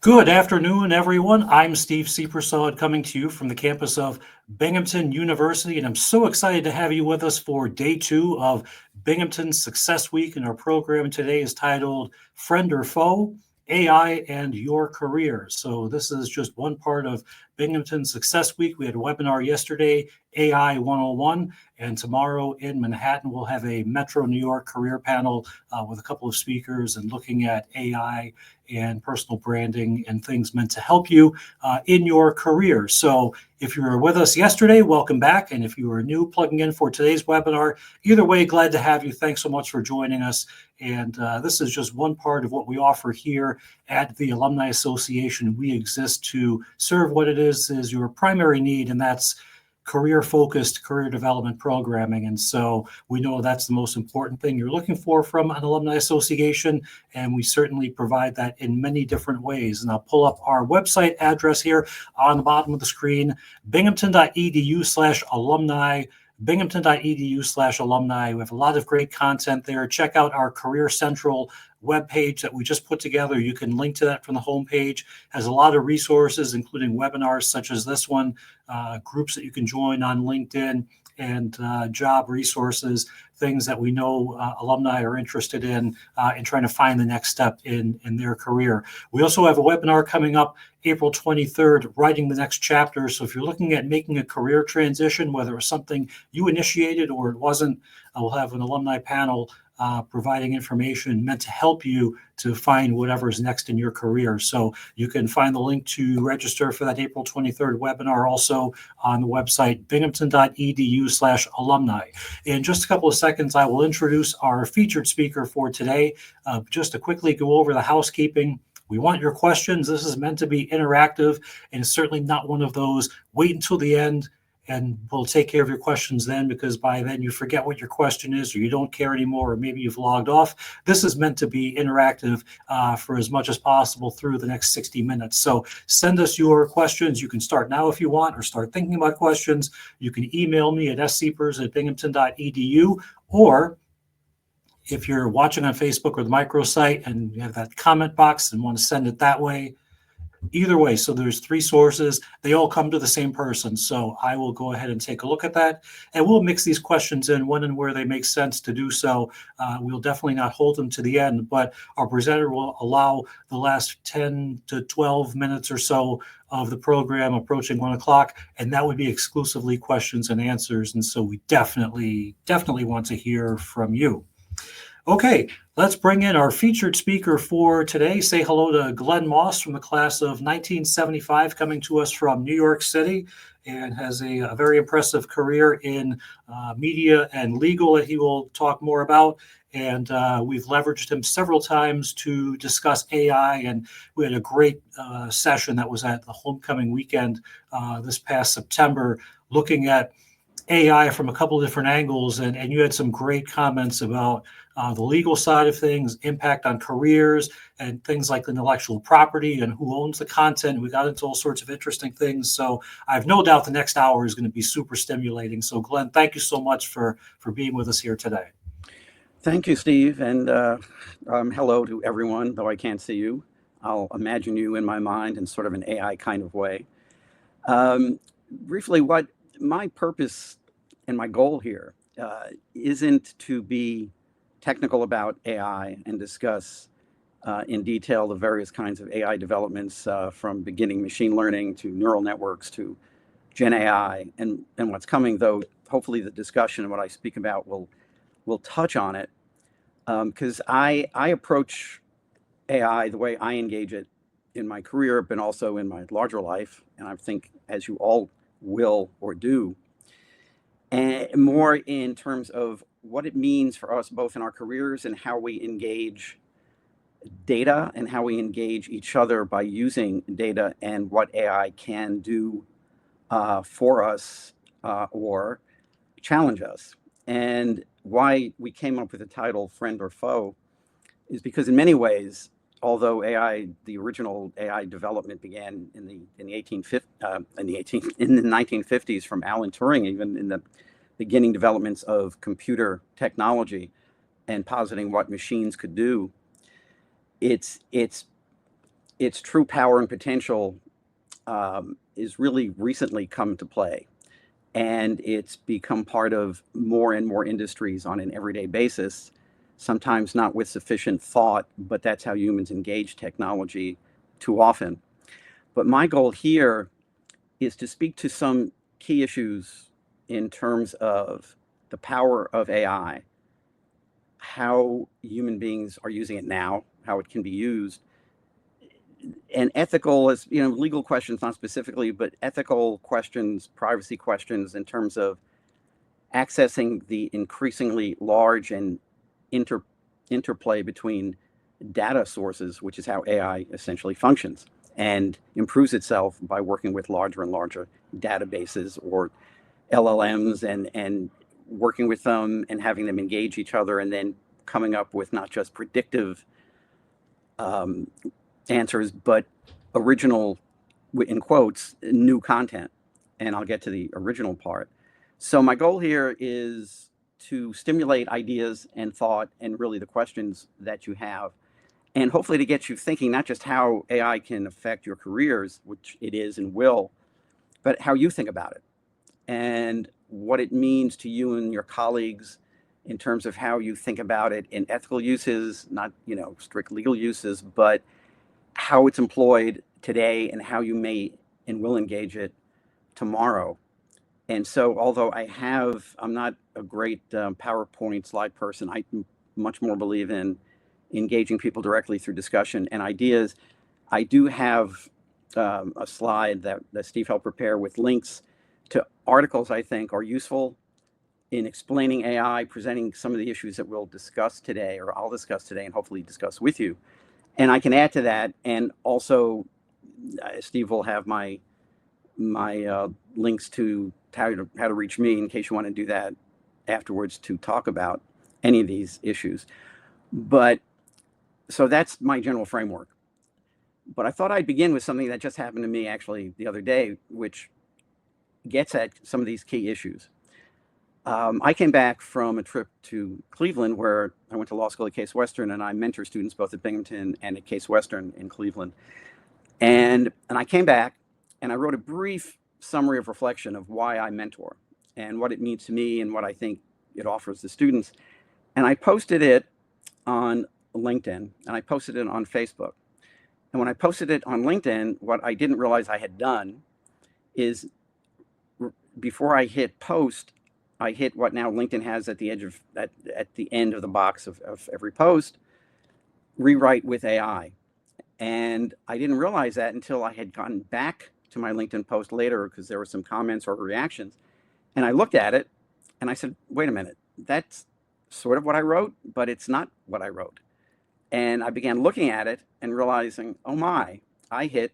Good afternoon, everyone. I'm Steve Seepersod coming to you from the campus of Binghamton University, and I'm so excited to have you with us for day two of Binghamton Success Week. And our program today is titled Friend or Foe, AI and Your Career. So this is just one part of Binghamton Success Week. We had a webinar yesterday, AI 101, and tomorrow in Manhattan, we'll have a Metro New York career panel with a couple of speakers and looking at AI and personal branding and things meant to help you in your career. So if you were with us yesterday, welcome back. And if you are new plugging in for today's webinar, either way, glad to have you. Thanks so much for joining us. And this is just one part of what we offer here at the Alumni Association. We exist to serve what it is your primary need, and that's career-focused career development programming. And so we know that's the most important thing you're looking for from an alumni association, and we certainly provide that in many different ways. And I'll pull up our website address here on the bottom of the screen, binghamton.edu/alumni. binghamton.edu/alumni. We have a lot of great content there. Check out our Career Central webpage that we just put together. You can link to that from the homepage. Has a lot of resources, including webinars such as this one, groups that you can join on LinkedIn, and job resources, things that we know alumni are interested in trying to find the next step in their career. We also have a webinar coming up April 23rd, Writing the Next Chapter. So if you're looking at making a career transition, whether it was something you initiated or it wasn't, we'll have an alumni panel providing information meant to help you to find whatever's next in your career. So you can find the link to register for that April 23rd webinar also on the website, binghamton.edu/alumni. In just a couple of seconds, I will introduce our featured speaker for today. Just to quickly go over the housekeeping. We want your questions. This is meant to be interactive, and it's certainly not one of those wait until the end and we'll take care of your questions then, because by then you forget what your question is, or you don't care anymore, or maybe you've logged off. This is meant to be interactive for as much as possible through the next 60 minutes. So send us your questions. You can start now if you want, or start thinking about questions. You can email me at sseepers@binghamton.edu, or if you're watching on Facebook or the microsite and you have that comment box and want to send it that way, either way. So there's three sources. They all come to the same person. So I will go ahead and take a look at that, and we'll mix these questions in when and where they make sense to do so. We'll definitely not hold them to the end, but our presenter will allow the last 10 to 12 minutes or so of the program approaching 1 o'clock, and that would be exclusively questions and answers. And so we definitely want to hear from you. Okay, let's bring in our featured speaker for today. Say hello to Glenn Moss from the class of 1975, coming to us from New York City, and has a very impressive career in media and legal that he will talk more about. And we've leveraged him several times to discuss AI, and we had a great session that was at the homecoming weekend this past September, looking at AI from a couple of different angles, and you had some great comments about the legal side of things, impact on careers, and things like intellectual property and who owns the content. We got into all sorts of interesting things. So I have no doubt the next hour is going to be super stimulating. So Glenn, thank you so much for being with us here today. Thank you, Steve, and hello to everyone, though I can't see you. I'll imagine you in my mind in sort of an AI kind of way. Briefly, what my purpose and my goal here isn't to be technical about AI and discuss in detail the various kinds of AI developments from beginning machine learning to neural networks to Gen AI and what's coming, though hopefully the discussion and what I speak about will touch on it, because I approach AI the way I engage it in my career, but also in my larger life, and I think as you all will or do, and more in terms of what it means for us both in our careers and how we engage data and how we engage each other by using data, and what AI can do for us or challenge us. And why we came up with the title Friend or Foe is because in many ways, although AI, the original AI development began in the 1950s from Alan Turing, even in the beginning developments of computer technology and positing what machines could do, it's its true power and potential is really recently come to play. And it's become part of more and more industries on an everyday basis, sometimes not with sufficient thought, but that's how humans engage technology too often. But my goal here is to speak to some key issues in terms of the power of AI, how human beings are using it now, how it can be used, and ethical, as you know, legal questions, not specifically, but ethical questions, privacy questions in terms of accessing the increasingly large and interplay between data sources, which is how AI essentially functions and improves itself by working with larger and larger databases or LLMs, and working with them and having them engage each other, and then coming up with not just predictive answers, but original, in quotes, new content. And I'll get to the original part. So my goal here is to stimulate ideas and thought and really the questions that you have, and hopefully to get you thinking not just how AI can affect your careers, which it is and will, but how you think about it and what it means to you and your colleagues in terms of how you think about it in ethical uses, not, you know, strict legal uses, but how it's employed today and how you may and will engage it tomorrow. And so, although I'm not a great PowerPoint slide person, I much more believe in engaging people directly through discussion and ideas. I do have a slide that Steve helped prepare with links to articles I think are useful in explaining AI, presenting some of the issues that we'll discuss today, or I'll discuss today and hopefully discuss with you. And I can add to that, and also Steve will have my links to how to reach me in case you want to do that afterwards to talk about any of these issues. But so that's my general framework. But I thought I'd begin with something that just happened to me actually the other day, which gets at some of these key issues. I came back from a trip to Cleveland where I went to law school at Case Western, and I mentor students both at Binghamton and at Case Western in Cleveland. And I came back and I wrote a brief summary of reflection of why I mentor and what it means to me and what I think it offers the students. And I posted it on LinkedIn, and I posted it on Facebook. And when I posted it on LinkedIn, what I didn't realize I had done is before I hit post, I hit what now LinkedIn has at the edge of at the end of the box of every post, rewrite with AI. And I didn't realize that until I had gotten back to my LinkedIn post later, because there were some comments or reactions. And I looked at it and I said, wait a minute, that's sort of what I wrote, but it's not what I wrote. And I began looking at it and realizing, oh my, I hit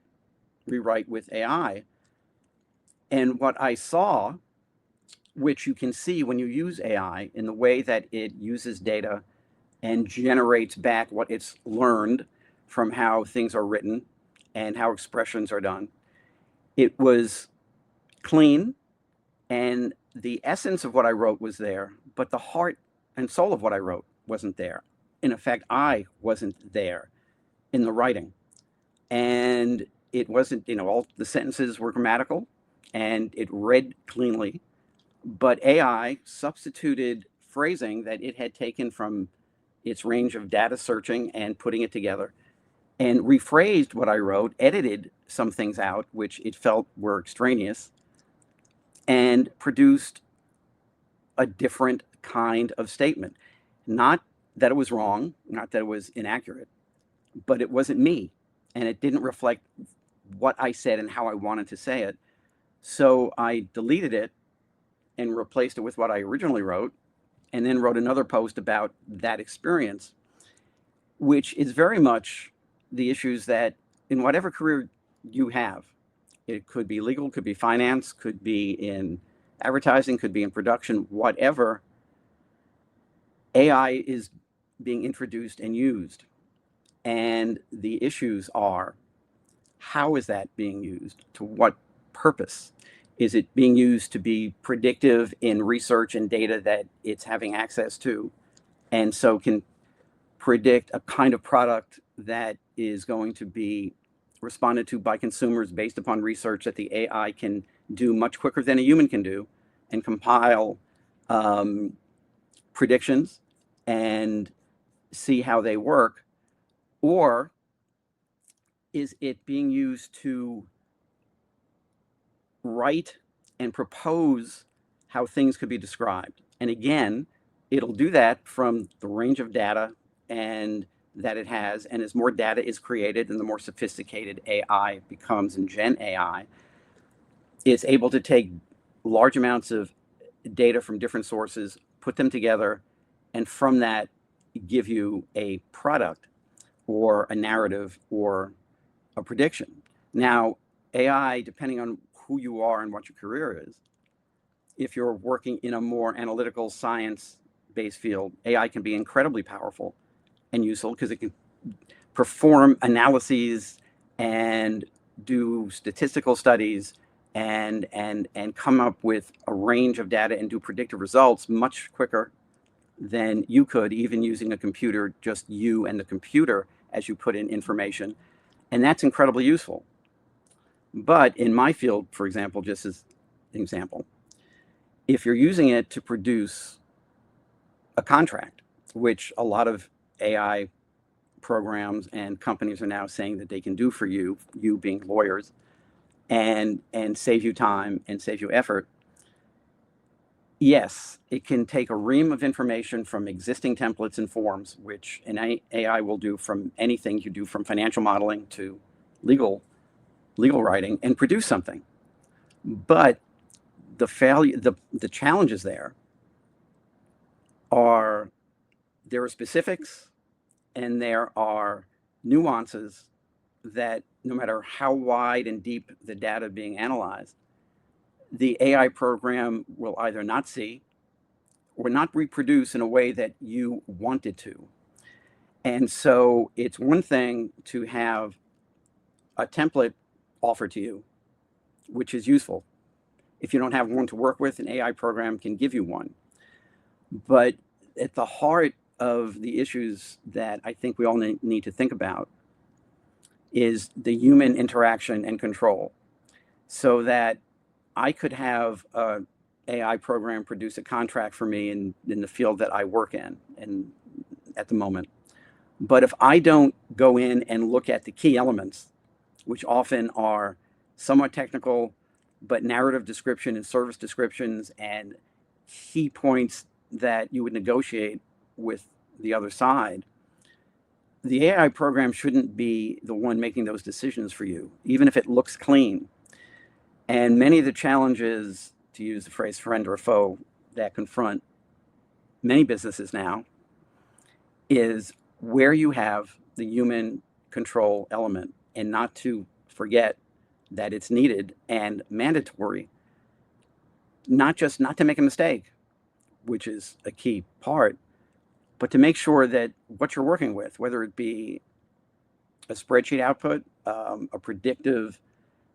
rewrite with AI. And what I saw, which you can see when you use AI in the way that it uses data and generates back what it's learned from how things are written and how expressions are done. It was clean, and the essence of what I wrote was there, but the heart and soul of what I wrote wasn't there. In effect, I wasn't there in the writing. And it wasn't, all the sentences were grammatical and it read cleanly, but AI substituted phrasing that it had taken from its range of data searching and putting it together, and rephrased what I wrote, edited some things out which it felt were extraneous, and produced a different kind of statement. Not that it was wrong, not that it was inaccurate, but it wasn't me, and it didn't reflect what I said and how I wanted to say it. So I deleted it and replaced it with what I originally wrote, and then wrote another post about that experience, which is very much the issues that in whatever career you have, it could be legal, could be finance, could be in advertising, could be in production, whatever, AI is being introduced and used. And the issues are, how is that being used? To what purpose? Is it being used to be predictive in research and data that it's having access to, and so can predict a kind of product that is going to be responded to by consumers based upon research that the AI can do much quicker than a human can do, and compile predictions and see how they work? Or is it being used to write and propose how things could be described? And again, it'll do that from the range of data and that it has. And as more data is created and the more sophisticated AI becomes, and Gen AI, it's able to take large amounts of data from different sources, put them together, and from that give you a product or a narrative or a prediction. Now, AI, depending on who you are and what your career is, if you're working in a more analytical science-based field, AI can be incredibly powerful and useful because it can perform analyses and do statistical studies and come up with a range of data and do predictive results much quicker than you could, even using a computer, just you and the computer as you put in information. And that's incredibly useful. But in my field, for example, just as an example, if you're using it to produce a contract, which a lot of AI programs and companies are now saying that they can do for you, you being lawyers, and save you time and save you effort, yes, it can take a ream of information from existing templates and forms, which an AI will do from anything you do, from financial modeling to legal writing, and produce something. But the challenges there are specifics and there are nuances that no matter how wide and deep the data being analyzed, the AI program will either not see or not reproduce in a way that you want it to. And so it's one thing to have a template offered to you, which is useful. If you don't have one to work with, an AI program can give you one. But at the heart of the issues that I think we all need to think about is the human interaction and control, so that I could have an AI program produce a contract for me in the field that I work in and at the moment. But if I don't go in and look at the key elements, which often are somewhat technical, but narrative description and service descriptions and key points that you would negotiate with the other side, the AI program shouldn't be the one making those decisions for you, even if it looks clean. And many of the challenges, to use the phrase friend or foe, that confront many businesses now is where you have the human control element, and not to forget that it's needed and mandatory, not to make a mistake, which is a key part, but to make sure that what you're working with, whether it be a spreadsheet output, a predictive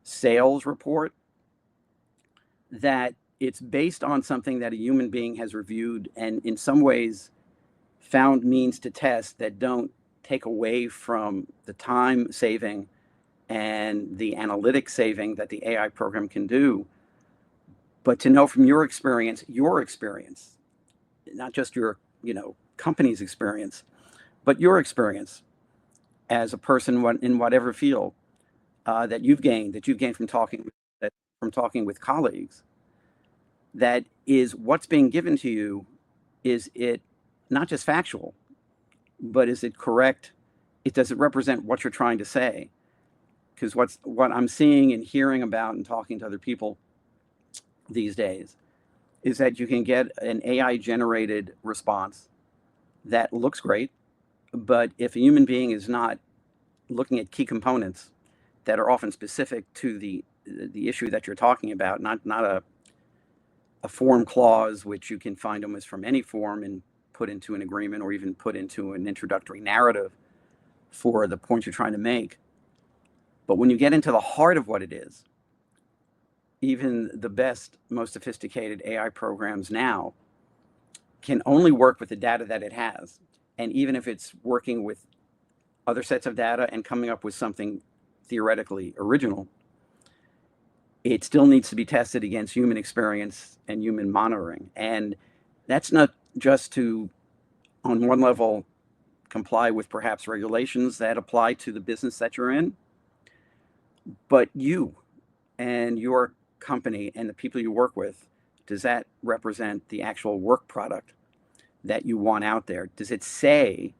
sales report, that it's based on something that a human being has reviewed and in some ways found means to test that don't take away from the time saving and the analytic saving that the AI program can do, but to know from your experience, not just your company's experience, but your experience as a person in whatever field that you've gained from talking with colleagues, that is what's being given to you. Is it not just factual, but is it correct? Does it represent what you're trying to say? Because what I'm seeing and hearing about and talking to other people these days is that you can get an AI generated response that looks great, but if a human being is not looking at key components that are often specific to the issue that you're talking about, not a form clause, which you can find almost from any form and put into an agreement or even put into an introductory narrative for the point you're trying to make. But when you get into the heart of what it is, even the best, most sophisticated AI programs now can only work with the data that it has. And even if it's working with other sets of data and coming up with something theoretically original, it still needs to be tested against human experience and human monitoring. And that's not just to, on one level, comply with perhaps regulations that apply to the business that you're in, but you and your company and the people you work with, does that represent the actual work product that you want out there? Does it say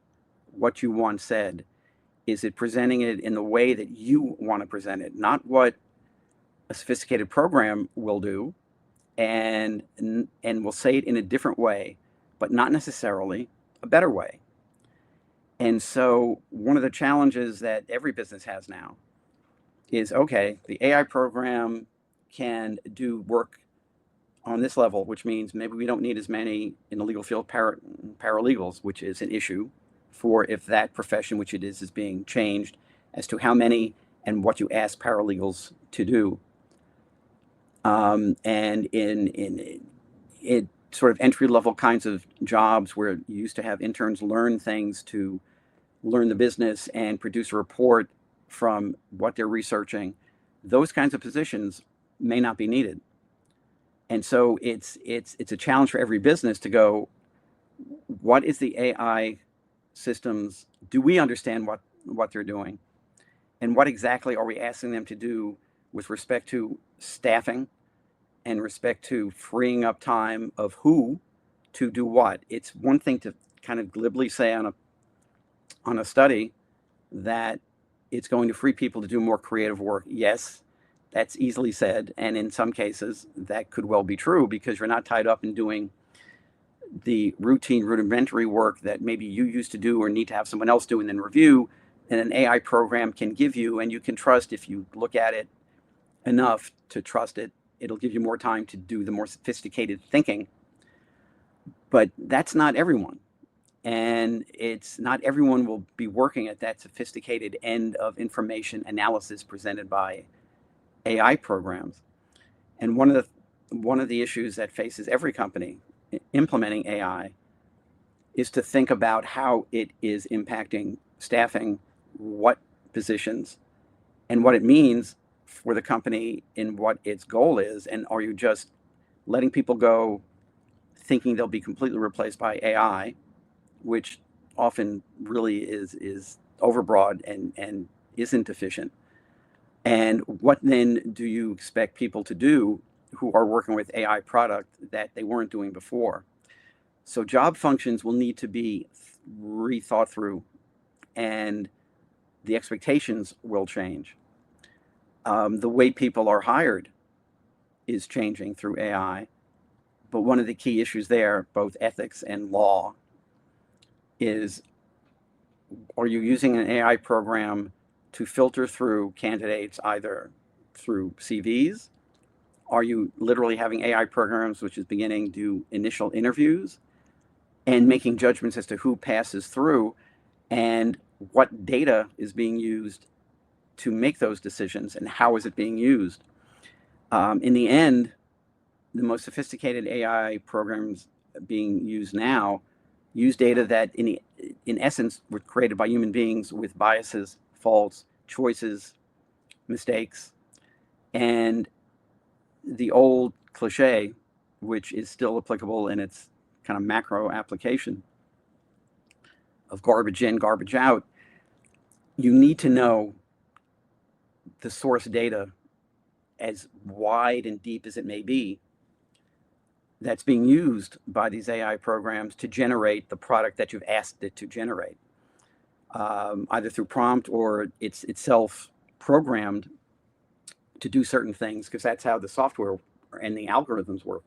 what you want said? Is it presenting it in the way that you want to present it? Not what a sophisticated program will do, and will say it in a different way, but not necessarily a better way. And so one of the challenges that every business has now is, okay, the AI program can do work on this level, which means maybe we don't need as many in the legal field paralegals, which is an issue for if that profession, which it is being changed as to how many and what you ask paralegals to do. And in sort of entry-level kinds of jobs where you used to have interns learn things to learn the business and produce a report from what they're researching, those kinds of positions may not be needed. And so it's a challenge for every business to go, what is the AI systems? Do we understand what they're doing? And what exactly are we asking them to do with respect to staffing and respect to freeing up time of who to do what? It's one thing to kind of glibly say on a study that it's going to free people to do more creative work. Yes, that's easily said. And in some cases, that could well be true because you're not tied up in doing the routine, rudimentary work that maybe you used to do or need to have someone else do and then review. And an AI program can give you, and you can trust if you look at it enough to trust it, it'll give you more time to do the more sophisticated thinking. But that's not everyone. And it's not everyone will be working at that sophisticated end of information analysis presented by AI programs. And one of the issues that faces every company implementing AI is to think about how it is impacting staffing, what positions, and what it means for the company and what its goal is. And are you just letting people go thinking they'll be completely replaced by AI, which often really is overbroad and isn't efficient? And what then do you expect people to do who are working with AI product that they weren't doing before? So job functions will need to be rethought through, and the expectations will change. The way people are hired is changing through AI, but one of the key issues there, both ethics and law, is, are you using an AI program to filter through candidates either through CVs? Are you literally having AI programs which is beginning to do initial interviews and making judgments as to who passes through and what data is being used to make those decisions and how is it being used? In the end, the most sophisticated AI programs being used now use data that in essence were created by human beings with biases, faults, choices, mistakes, and the old cliche, which is still applicable in its kind of macro application of garbage in, garbage out. You need to know the source data, as wide and deep as it may be, that's being used by these AI programs to generate the product that you've asked it to generate, either through prompt or it's itself programmed to do certain things, because that's how the software and the algorithms work.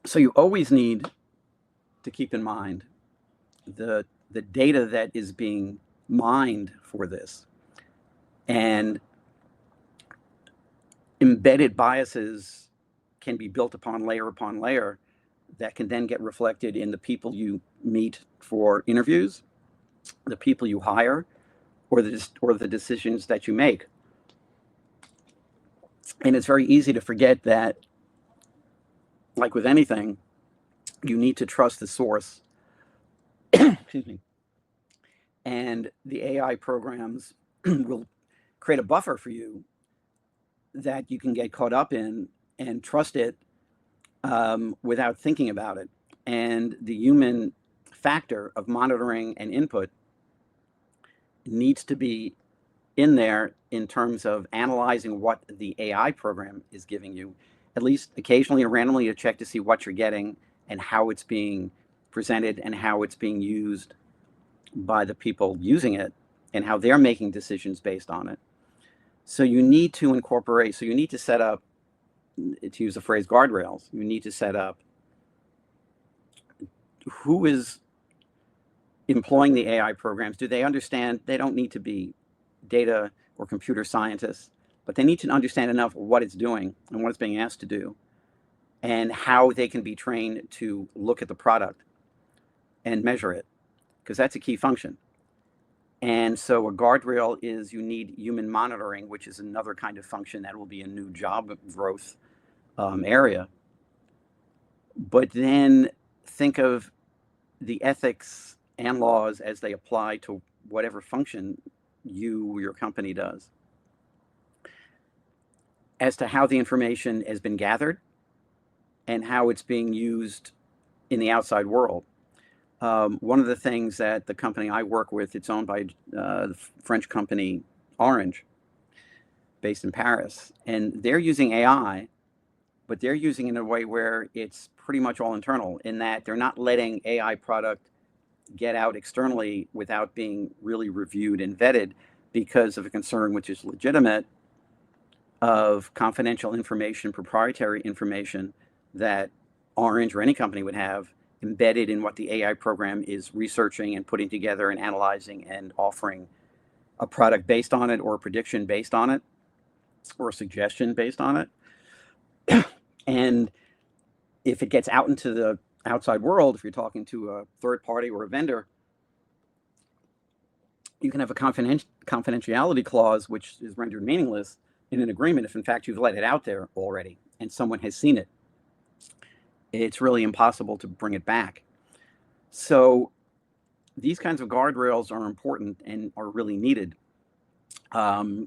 So you always need to keep in mind the data that is being mined for this, and embedded biases can be built upon layer that can then get reflected in the people you meet for interviews, the people you hire, or the decisions that you make. And it's very easy to forget that, like with anything, you need to trust the source. Excuse me. And the AI programs will create a buffer for you that you can get caught up in and trust it without thinking about it. And the human factor of monitoring and input needs to be in there in terms of analyzing what the AI program is giving you, at least occasionally and randomly, to check to see what you're getting and how it's being presented and how it's being used by the people using it and how they're making decisions based on it. So you need to incorporate, so you need to set up, to use the phrase guardrails, you need to set up who is employing the AI programs. Do they understand? They don't need to be data or computer scientists, but they need to understand enough what it's doing and what it's being asked to do and how they can be trained to look at the product and measure it, because that's a key function. And so a guardrail is you need human monitoring, which is another kind of function that will be a new job growth area. But then think of the ethics and laws as they apply to whatever function you or your company does, as to how the information has been gathered and how it's being used in the outside world. One of the things that the company I work with, it's owned by the French company Orange, based in Paris, and they're using AI, but they're using it in a way where it's pretty much all internal, in that they're not letting AI product get out externally without being really reviewed and vetted because of a concern, which is legitimate, of confidential information, proprietary information that Orange or any company would have embedded in what the AI program is researching and putting together and analyzing and offering a product based on it, or a prediction based on it, or a suggestion based on it. And if it gets out into the outside world, if you're talking to a third party or a vendor, you can have a confidentiality clause which is rendered meaningless in an agreement if in fact you've let it out there already and someone has seen it. It's really impossible to bring it back. So these kinds of guardrails are important and are really needed. Another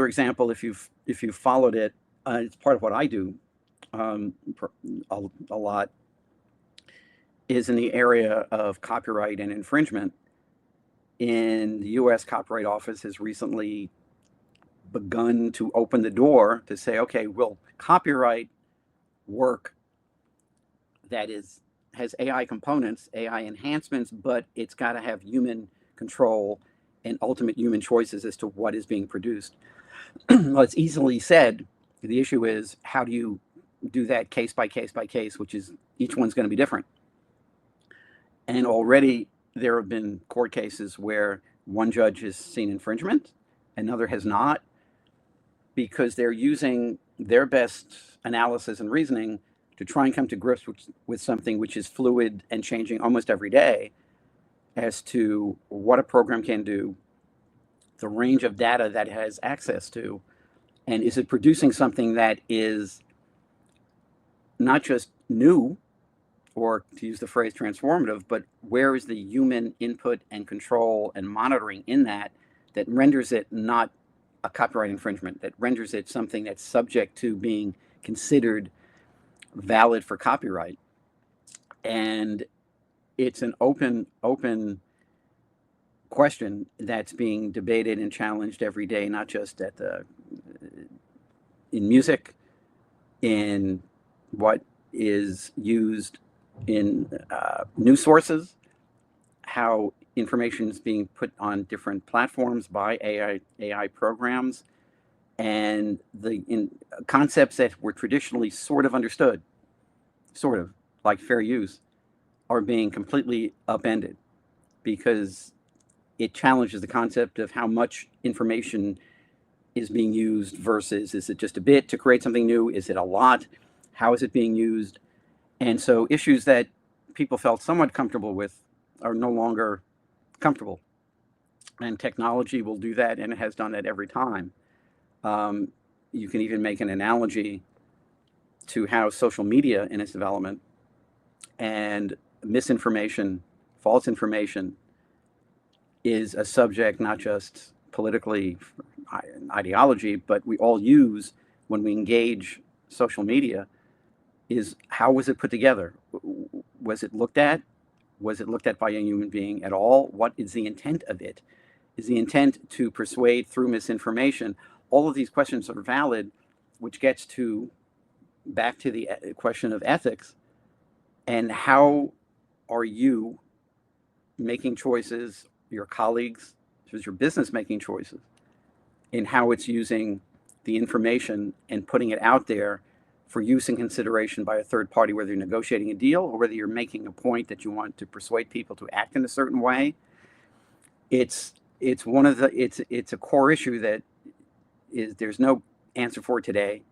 example, if you've followed it, it's part of what I do a lot, is in the area of copyright and infringement. In the U.S. Copyright Office has recently begun to open the door to say, okay, we'll copyright work that has AI components, AI enhancements, but it's got to have human control and ultimate human choices as to what is being produced. Well, it's easily said. The issue is, how do you do that case by case by case, which is each one's going to be different. And already there have been court cases where one judge has seen infringement, another has not, because they're using their best analysis and reasoning to try and come to grips with something which is fluid and changing almost every day, as to what a program can do, the range of data that it has access to, and is it producing something that is not just new, or to use the phrase transformative, but where is the human input and control and monitoring in that renders it not a copyright infringement, that renders it something that's subject to being considered valid for copyright. And it's an open question that's being debated and challenged every day, not just in music, in what is used in news sources, how information is being put on different platforms by AI programs, and in concepts that were traditionally sort of understood, sort of like fair use, are being completely upended, because it challenges the concept of how much information is being used versus, is it just a bit to create something new? Is it a lot? How is it being used? And so issues that people felt somewhat comfortable with are no longer comfortable. And technology will do that, and it has done that every time. You can even make an analogy to how social media in its development and misinformation, false information, is a subject not just politically ideology, but we all use when we engage social media. Is how was it put together? Was it looked at? Was it looked at by a human being at all? What is the intent of it? Is the intent to persuade through misinformation? All of these questions are valid, which gets to back to the question of ethics and how are you making choices, your colleagues, your business making choices in how it's using the information and putting it out there for use and consideration by a third party, whether you're negotiating a deal or whether you're making a point that you want to persuade people to act in a certain way. It's a core issue that there's no answer for it today.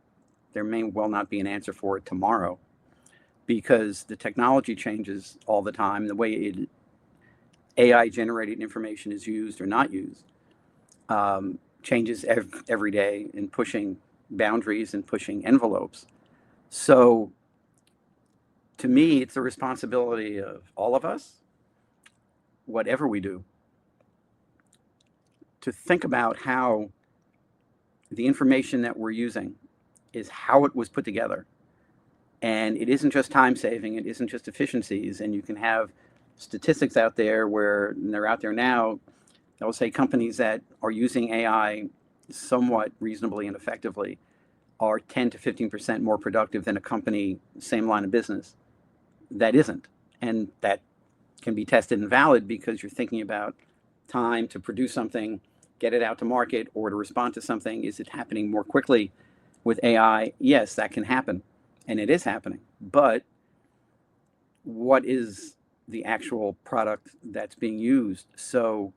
There may well not be an answer for it tomorrow because the technology changes all the time. The way AI generated information is used or not used changes every day in pushing boundaries and pushing envelopes. So to me, it's the responsibility of all of us, whatever we do, to think about how the information that we're using is how it was put together. And it isn't just time saving, it isn't just efficiencies. And you can have statistics out there where they're out there now. They'll say companies that are using AI somewhat reasonably and effectively are 10 to 15% more productive than a company, same line of business, that isn't. And that can be tested and valid because you're thinking about time to produce something, get it out to market, or to respond to something. Is it happening more quickly with AI? Yes, that can happen. And it is happening. But what is the actual product that's being used? So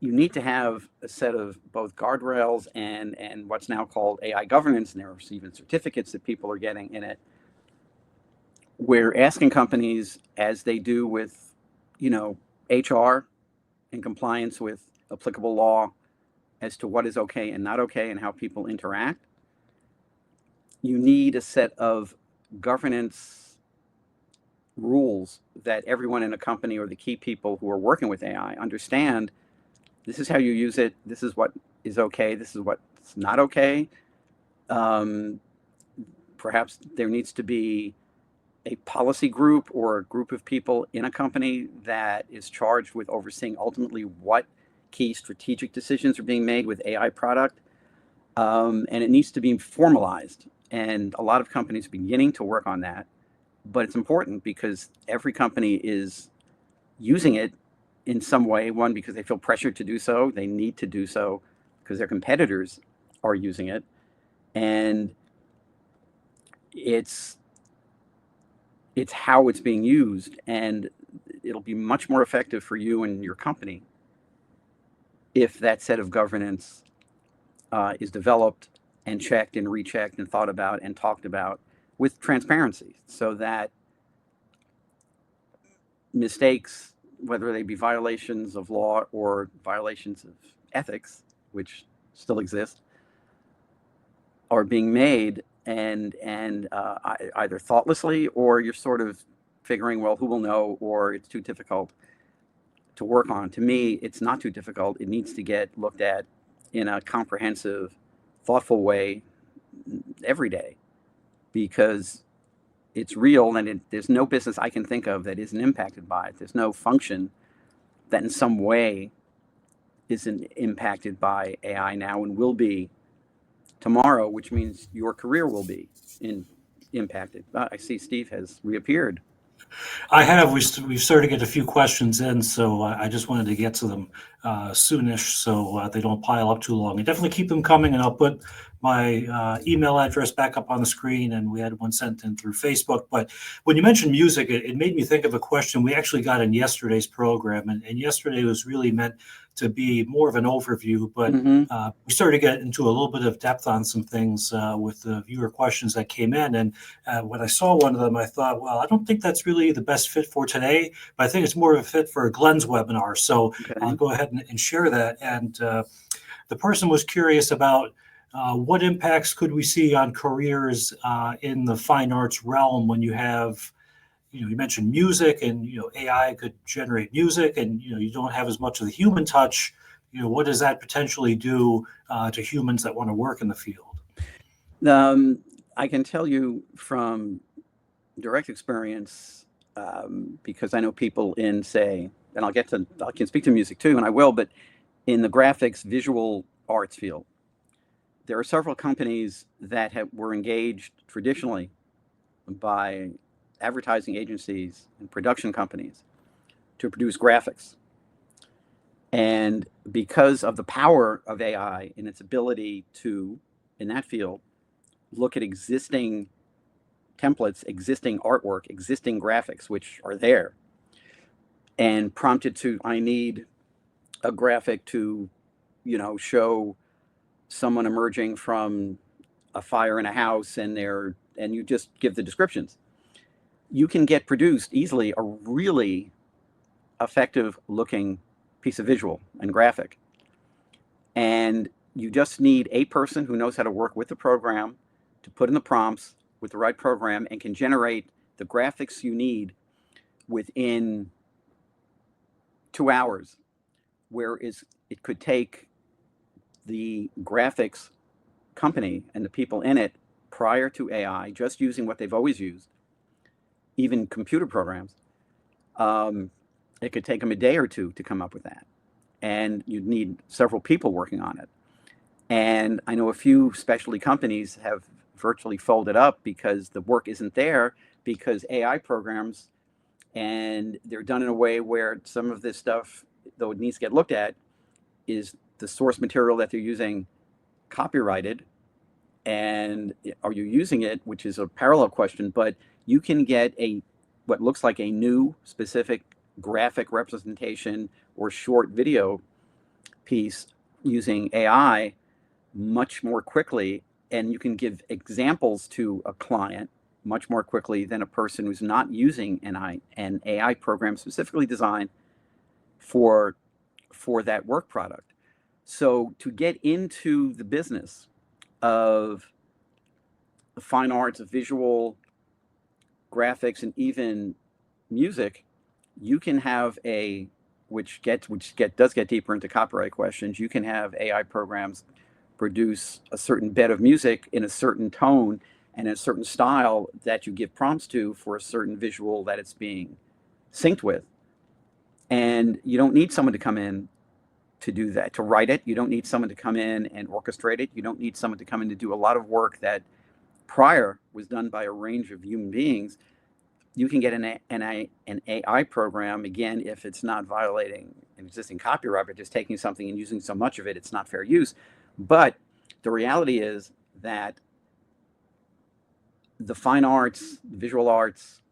you need to have a set of both guardrails and what's now called AI governance, and there are even certificates that people are getting in it. We're asking companies, as they do with, HR and compliance with applicable law, as to what is okay and not okay and how people interact. You need a set of governance rules that everyone in a company or the key people who are working with AI understand. This is how you use it. This is what is okay. This is what's not okay. Perhaps there needs to be a policy group or a group of people in a company that is charged with overseeing ultimately what key strategic decisions are being made with AI product. And it needs to be formalized. And a lot of companies are beginning to work on that. But it's important because every company is using it in some way. One, because they feel pressured to do so. They need to do so because their competitors are using it. And it's how it's being used. And it'll be much more effective for you and your company if that set of governance is developed and checked and rechecked and thought about and talked about with transparency, so that mistakes, whether they be violations of law or violations of ethics, which still exist, are being made and either thoughtlessly, or you're sort of figuring, well, who will know, or it's too difficult to work on. To me, it's not too difficult. It needs to get looked at in a comprehensive, thoughtful way every day, because it's real, and there's no business I can think of that isn't impacted by it. There's no function that in some way isn't impacted by AI now and will be tomorrow, which means your career will be impacted. I see Steve has reappeared. I have. We've started to get a few questions in, so I just wanted to get to them soonish so they don't pile up too long. And definitely keep them coming, and I'll put my email address back up on the screen, and we had one sent in through Facebook. But when you mentioned music, it made me think of a question we actually got in yesterday's program, and yesterday was really meant to be more of an overview, but we started to get into a little bit of depth on some things with the viewer questions that came in. And when I saw one of them, I thought, well, I don't think that's really the best fit for today, but I think it's more of a fit for Glenn's webinar. So I'll go ahead and share that. And the person was curious about what impacts could we see on careers in the fine arts realm when you have you mentioned music, and AI could generate music, and you don't have as much of the human touch. What does that potentially do to humans that want to work in the field? I can tell you from direct experience, because I know people in, say, and I can speak to music too, and I will, but in the graphics visual arts field, there are several companies that were engaged traditionally by advertising agencies and production companies to produce graphics. And because of the power of AI and its ability to, in that field, look at existing templates, existing artwork, existing graphics, which are there, and prompted to, I need a graphic to, show someone emerging from a fire in a house, and you just give the descriptions. You can get produced easily a really effective looking piece of visual and graphic. And you just need a person who knows how to work with the program to put in the prompts with the right program and can generate the graphics you need within 2 hours, whereas it could take the graphics company and the people in it prior to AI, just using what they've always used, even computer programs, it could take them a day or two to come up with that. And you'd need several people working on it. And I know a few specialty companies have virtually folded up because the work isn't there, because AI programs, and they're done in a way where some of this stuff, though it needs to get looked at, is the source material that they're using copyrighted, and are you using it, which is a parallel question. But you can get what looks like a new specific graphic representation or short video piece using AI much more quickly, and you can give examples to a client much more quickly than a person who's not using an AI program specifically designed for that work product. So to get into the business of the fine arts, of visual graphics, and even music, you can have does get deeper into copyright questions. You can have AI programs produce a certain bed of music in a certain tone and a certain style that you give prompts to for a certain visual that it's being synced with. And you don't need someone to come in to do that, to write it. You don't need someone to come in and orchestrate it. You don't need someone to come in to do a lot of work that prior was done by a range of human beings. You can get an AI program, again, if it's not violating an existing copyright, but just taking something and using so much of it, it's not fair use. But the reality is that the fine arts, visual arts,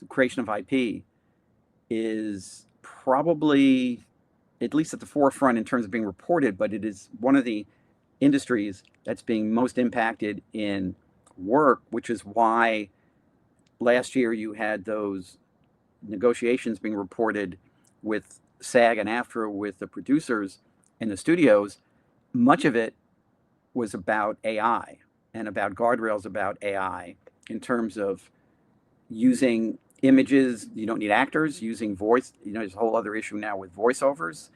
creation of IP is probably at least at the forefront in terms of being reported, but it is one of the industries that's being most impacted in work, which is why last year you had those negotiations being reported with SAG and AFTRA with the producers and the studios. Much of it was about AI and about guardrails about AI in terms of using images. You don't need actors, using voice. There's a whole other issue now with voiceovers,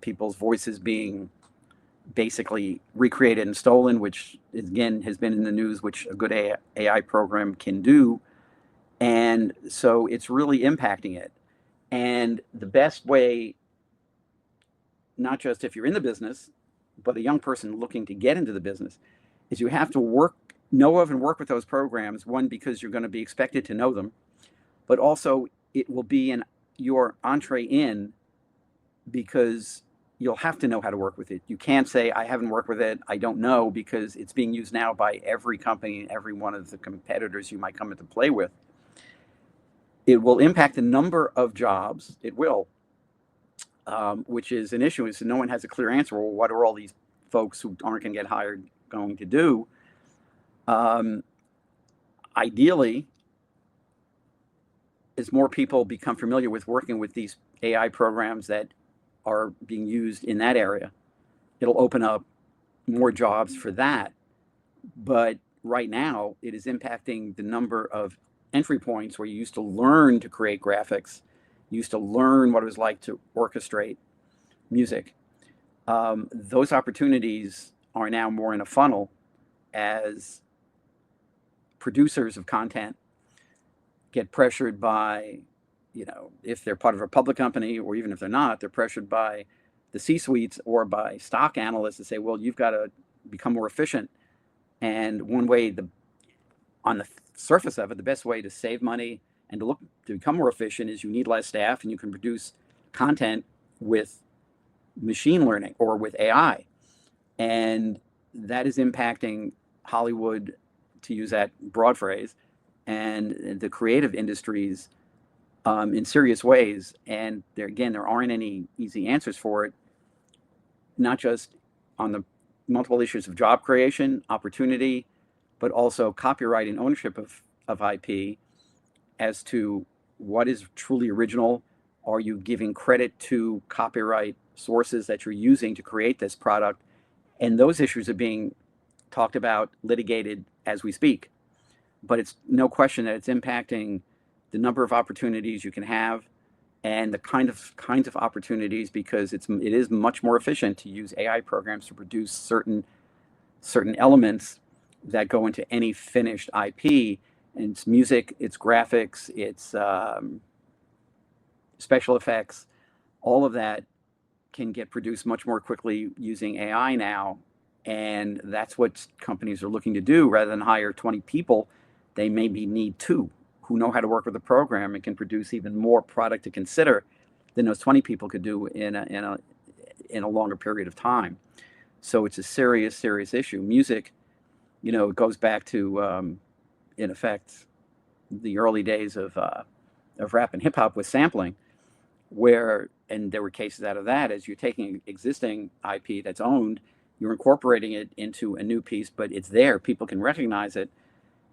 people's voices being basically recreated and stolen, which again has been in the news, which a good AI program can do. And so it's really impacting it. And the best way, not just if you're in the business, but a young person looking to get into the business, is you have to know of and work with those programs. One, because you're going to be expected to know them, but also it will be your entree in, because you'll have to know how to work with it. You can't say, I haven't worked with it, I don't know, because it's being used now by every company and every one of the competitors you might come into play with. It will impact the number of jobs. It will, which is an issue. Is no one has a clear answer. Well, what are all these folks who aren't going to get hired going to do? Ideally, as more people become familiar with working with these AI programs that are being used in that area, it'll open up more jobs for that. But right now, it is impacting the number of entry points where you used to learn to create graphics, you used to learn what it was like to orchestrate music. Those opportunities are now more in a funnel as producers of content get pressured by, if they're part of a public company, or even if they're not, they're pressured by the C-suites or by stock analysts to say, well, you've got to become more efficient. And one way, on the surface of it, the best way to save money and to become more efficient is you need less staff, and you can produce content with machine learning or with AI. And that is impacting Hollywood, to use that broad phrase, and the creative industries in serious ways. And there aren't any easy answers for it, not just on the multiple issues of job creation, opportunity, but also copyright and ownership of IP as to what is truly original. Are you giving credit to copyright sources that you're using to create this product? And those issues are being talked about, litigated as we speak. But it's no question that it's impacting the number of opportunities you can have and the kinds of opportunities, because it is much more efficient to use AI programs to produce certain elements that go into any finished IP. And it's music, it's graphics, it's special effects. All of that can get produced much more quickly using AI now. And that's what companies are looking to do. Rather than hire 20 people, they maybe need 2 who know how to work with the program and can produce even more product to consider than those 20 people could do in a longer period of time. So it's a serious issue. Music, it goes back to, in effect, the early days of rap and hip hop with sampling, and there were cases out of that, as you're taking existing IP that's owned, you're incorporating it into a new piece, but it's there, people can recognize it.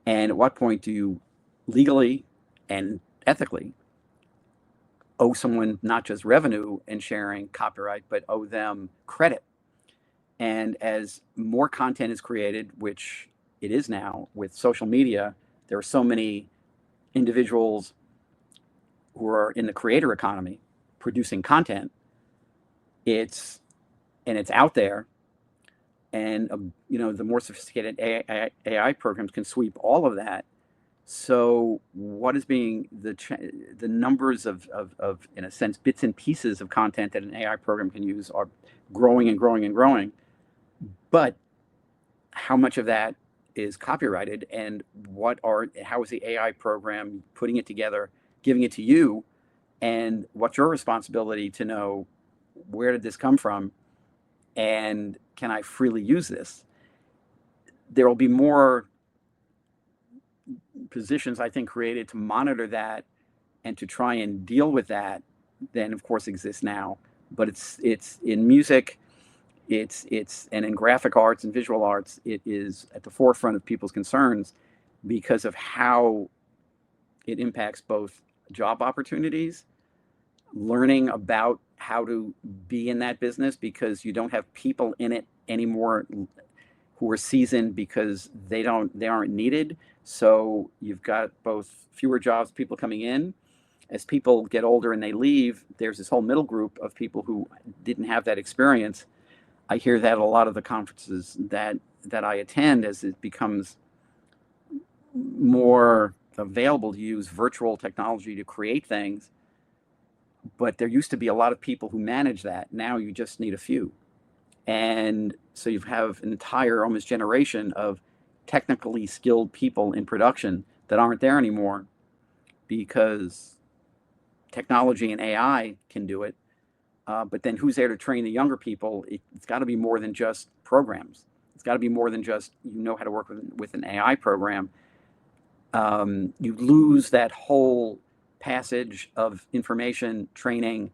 And at what point do you legally and ethically owe someone not just revenue and sharing copyright, but owe them credit? And as more content is created, which it is now with social media, there are so many individuals who are in the creator economy producing content. It's out there, and the more sophisticated AI programs can sweep all of that. So what is being the numbers of in a sense bits and pieces of content that an AI program can use are growing and growing and growing. But how much of that is copyrighted, and how is the AI program putting it together, giving it to you, and what's your responsibility to know where did this come from, and can I freely use this? There will be more positions, I think, created to monitor that and to try and deal with that than, of course, exists now. But it's in music, and in graphic arts and visual arts, it is at the forefront of people's concerns because of how it impacts both job opportunities, learning about how to be in that business, because you don't have people in it anymore who are seasoned because they aren't needed. So you've got both fewer jobs, people coming in. As people get older and they leave, there's this whole middle group of people who didn't have that experience. I hear that at a lot of the conferences that I attend, as it becomes more available to use virtual technology to create things. But there used to be a lot of people who manage that. Now you just need a few. And so you have an entire almost generation of technically skilled people in production that aren't there anymore because technology and AI can do it. But then who's there to train the younger people? It's got to be more than just programs. It's got to be more than just how to work with an AI program. You lose that whole passage of information, training,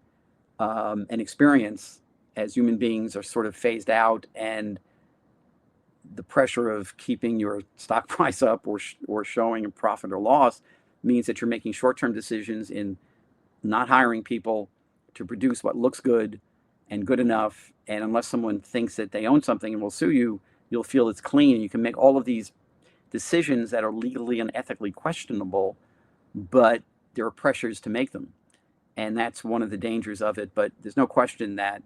and experience as human beings are sort of phased out, and the pressure of keeping your stock price up or showing a profit or loss means that you're making short-term decisions in not hiring people to produce what looks good and good enough. And unless someone thinks that they own something and will sue you, you'll feel it's clean. You can make all of these decisions that are legally and ethically questionable but there are pressures to make them. And that's one of the dangers of it. But there's no question that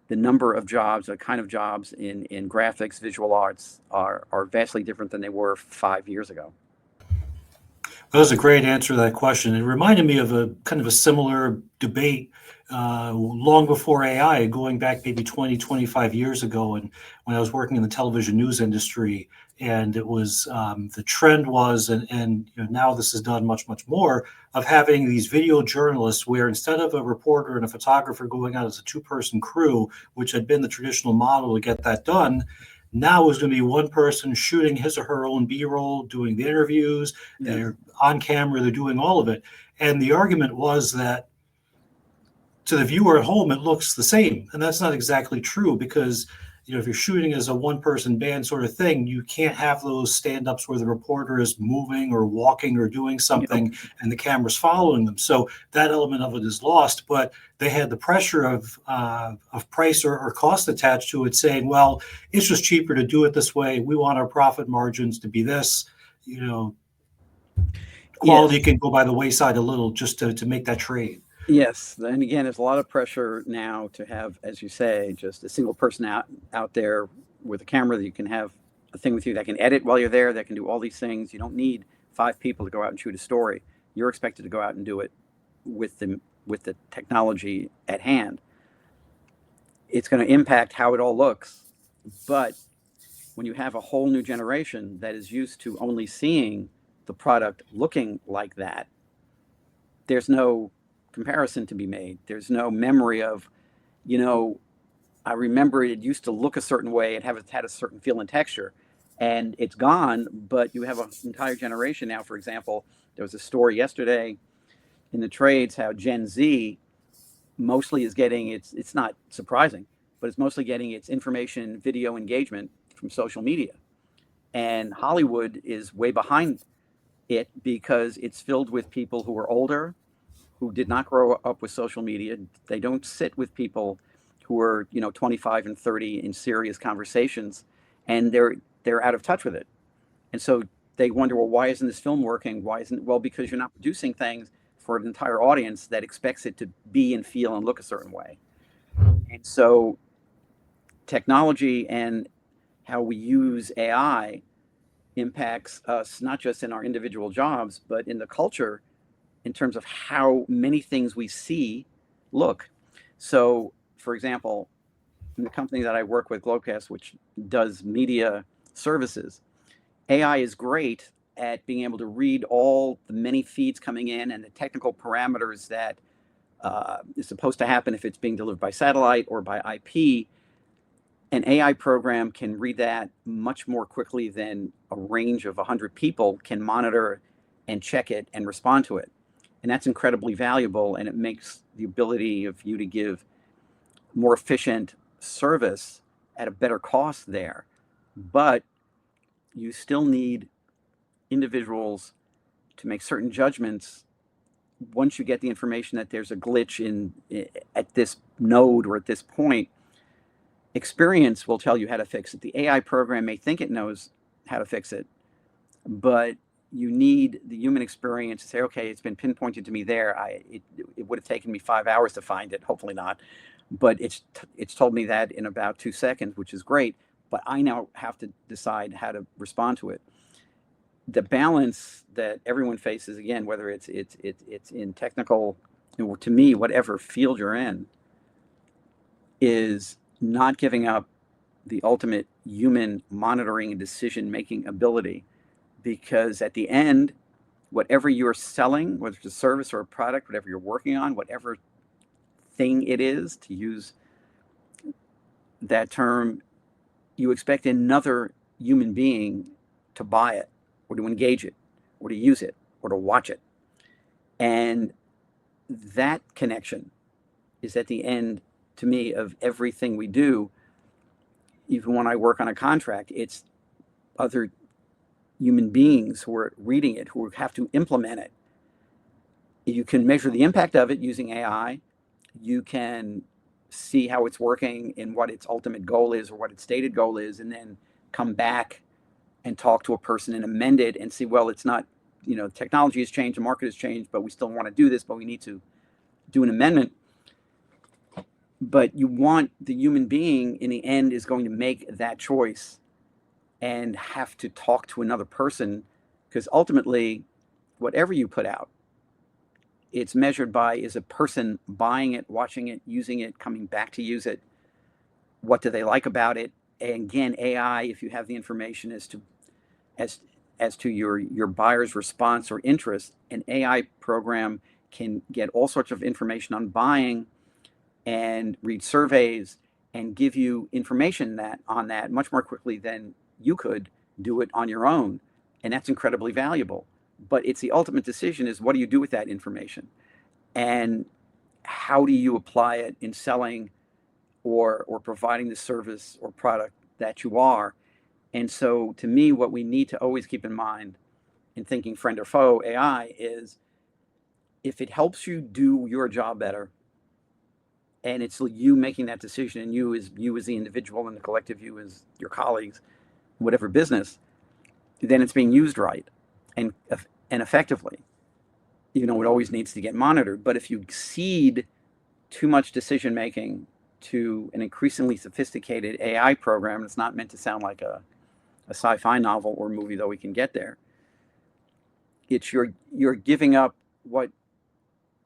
the number of jobs, the kind of jobs in graphics, visual arts are vastly different than they were 5 years ago. That was a great answer to that question. It reminded me of a kind of a similar debate long before AI, going back maybe 20, 25 years ago. And when I was working in the television news industry, and it was the trend was, and now this is done much, much more, of having these video journalists where instead of a reporter and a photographer going out as a two-person crew, which had been the traditional model to get that done, now is going to be one person shooting his or her own B-roll, doing the interviews. Yes. They're on camera, they're doing all of it. And the argument was that to the viewer at home, it looks the same. And that's not exactly true because, if you're shooting as a one-person band sort of thing, you can't have those stand-ups where the reporter is moving or walking or doing something and the camera's following them. So that element of it is lost. But they had the pressure of price or cost attached to it, saying, well, it's just cheaper to do it this way. We want our profit margins to be this. Quality Yes. can go by the wayside a little just to make that trade. Yes, and again, there's a lot of pressure now to have, as you say, just a single person out there with a camera that you can have a thing with you that can edit while you're there, that can do all these things. You don't need 5 people to go out and shoot a story. You're expected to go out and do it with the technology at hand. It's going to impact how it all looks, but when you have a whole new generation that is used to only seeing the product looking like that, there's no comparison to be made. There's no memory of, I remember it used to look a certain way and had a certain feel and texture, and it's gone. But you have an entire generation now. For example, there was a story yesterday in the trades how Gen Z mostly is getting it's not surprising, but it's mostly getting its information video engagement from social media, and Hollywood is way behind it because it's filled with people who are older, who did not grow up with social media. They don't sit with people who are 25 and 30 in serious conversations, and they're out of touch with it. And so they wonder, well, why isn't this film working? Why isn't Well, because you're not producing things for an entire audience that expects it to be and feel and look a certain way. And so technology and how we use AI impacts us not just in our individual jobs, but in the culture in terms of how many things we see look. So, for example, in the company that I work with, Globecast, which does media services, AI is great at being able to read all the many feeds coming in and the technical parameters that is supposed to happen if it's being delivered by satellite or by IP. An AI program can read that much more quickly than a range of 100 people can monitor and check it and respond to it. And that's incredibly valuable, and it makes the ability of you to give more efficient service at a better cost there. But you still need individuals to make certain judgments once you get the information that there's a glitch at this node or at this point. Experience will tell you how to fix it. The AI program may think it knows how to fix it, but you need the human experience to say, okay, it's been pinpointed to me there. It would have taken me 5 hours to find it. Hopefully not, but it's told me that in about 2 seconds, which is great. But I now have to decide how to respond to it. The balance that everyone faces, again, whether it's in technical, to me, whatever field you're in, is not giving up the ultimate human monitoring and decision-making ability. Because at the end, whatever you're selling, whether it's a service or a product, whatever you're working on, whatever thing it is, to use that term, you expect another human being to buy it or to engage it or to use it or to watch it. And that connection is at the end, to me, of everything we do. Even when I work on a contract, it's other human beings who are reading it, who have to implement it. You can measure the impact of it using AI. You can see how it's working and what its ultimate goal is or what its stated goal is, and then come back and talk to a person and amend it and see, well, it's not technology has changed, the market has changed, but we still want to do this, but we need to do an amendment. But you want the human being in the end is going to make that choice and have to talk to another person, because ultimately, whatever you put out, it's measured by, is a person buying it, watching it, using it, coming back to use it? What do they like about it? And again, AI, if you have the information as to your buyer's response or interest, an AI program can get all sorts of information on buying and read surveys and give you information on that much more quickly than you could do it on your own. And that's incredibly valuable. But it's the ultimate decision is, what do you do with that information? And how do you apply it in selling or providing the service or product that you are? And so to me, what we need to always keep in mind in thinking friend or foe AI is, if it helps you do your job better, and it's you making that decision, and you as the individual, and the collective you as your colleagues, whatever business, then it's being used right and effectively. It always needs to get monitored. But if you cede too much decision making to an increasingly sophisticated AI program, it's not meant to sound like a sci-fi novel or movie, though we can get there. It's you're giving up what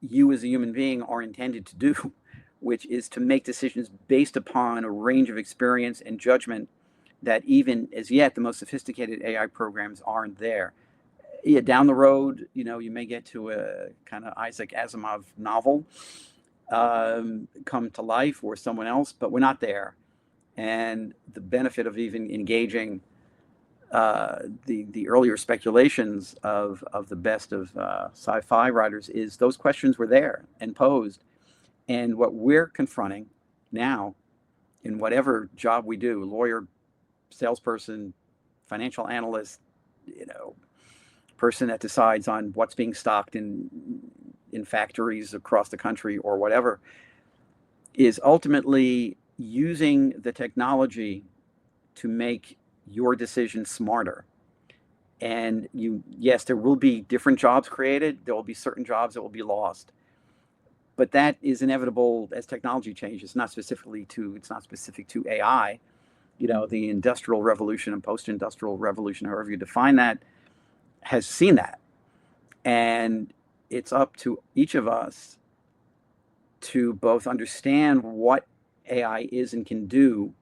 you as a human being are intended to do, which is to make decisions based upon a range of experience and judgment that even as yet the most sophisticated AI programs aren't there. Yeah, down the road, you may get to a kind of Isaac Asimov novel come to life, or someone else, but we're not there. And the benefit of even engaging the earlier speculations of the best of sci-fi writers is those questions were there and posed. And what we're confronting now, in whatever job we do, lawyer, salesperson, financial analyst, person that decides on what's being stocked in factories across the country or whatever, is ultimately using the technology to make your decision smarter. And yes, there will be different jobs created. There will be certain jobs that will be lost. But that is inevitable as technology changes. It's not specific to AI. The industrial revolution and post-industrial revolution, however you define that, has seen that. And it's up to each of us to both understand what AI is and can do,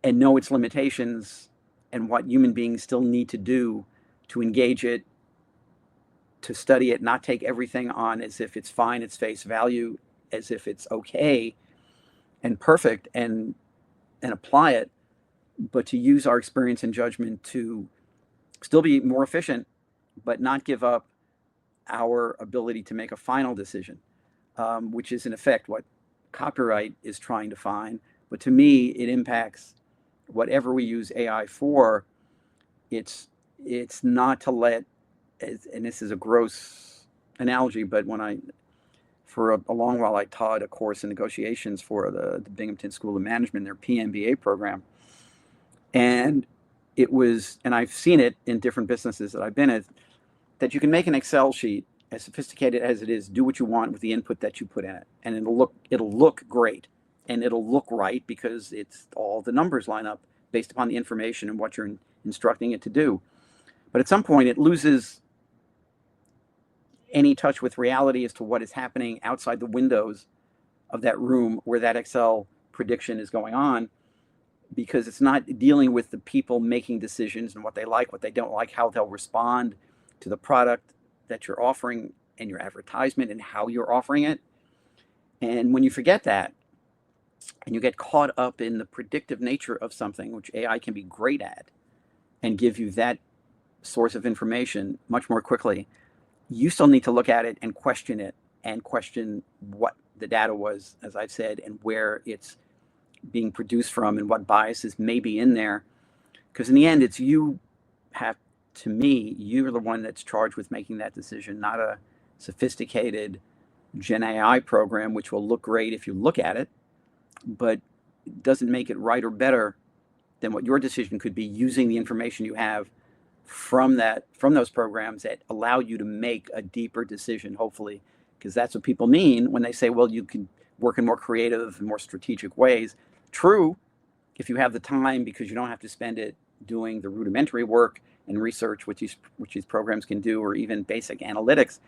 and know its limitations, and what human beings still need to do to engage it, to study it, not take everything on as if it's fine, it's face value, as if it's okay and perfect, and apply it, but to use our experience and judgment to still be more efficient, but not give up our ability to make a final decision, which is in effect what copyright is trying to find. But to me, it impacts whatever we use AI for. It's not to let, and this is a gross analogy, but for a long while, I taught a course in negotiations for the Binghamton School of Management, their PMBA program. And I've seen it in different businesses that I've been at, that you can make an Excel sheet, as sophisticated as it is, do what you want with the input that you put in it. And it'll look great, and it'll look right, because it's all the numbers line up based upon the information and what you're instructing it to do. But at some point, it loses any touch with reality as to what is happening outside the windows of that room where that Excel prediction is going on, because it's not dealing with the people making decisions and what they like, what they don't like, how they'll respond to the product that you're offering and your advertisement and how you're offering it. And when you forget that, and you get caught up in the predictive nature of something, which AI can be great at, and give you that source of information much more quickly, you still need to look at it and question what the data was, as I've said, and where it's being produced from, and what biases may be in there. Because in the end, you're the one that's charged with making that decision, not a sophisticated Gen AI program, which will look great if you look at it, but doesn't make it right or better than what your decision could be using the information you have from those programs that allow you to make a deeper decision, hopefully, because that's what people mean when they say, well, you can work in more creative and more strategic ways. True, if you have the time, because you don't have to spend it doing the rudimentary work and research which these programs can do, or even basic analytics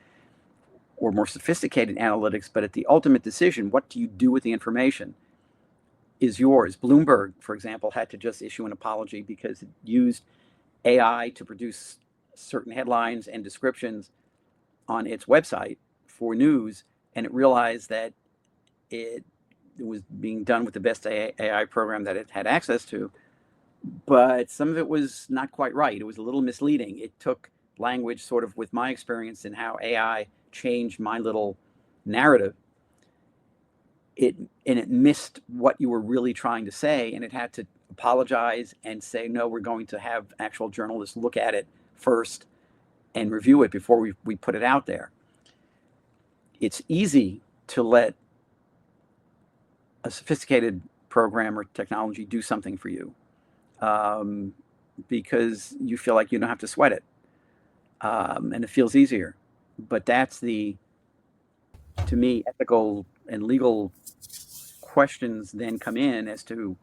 or more sophisticated analytics. But at the ultimate decision, what do you do with the information, is yours. Bloomberg, for example, had to just issue an apology because it used AI to produce certain headlines and descriptions on its website for news, and it realized that it was being done with the best AI program that it had access to, but some of it was not quite right. It was a little misleading. It took language sort of with my experience in how AI changed my little narrative. It missed what you were really trying to say, and it had to apologize and say, no, we're going to have actual journalists look at it first and review it before we put it out there. It's easy to let a sophisticated program or technology do something for you, because you feel like you don't have to sweat it, and it feels easier. But that's to me, ethical and legal questions then come in as to,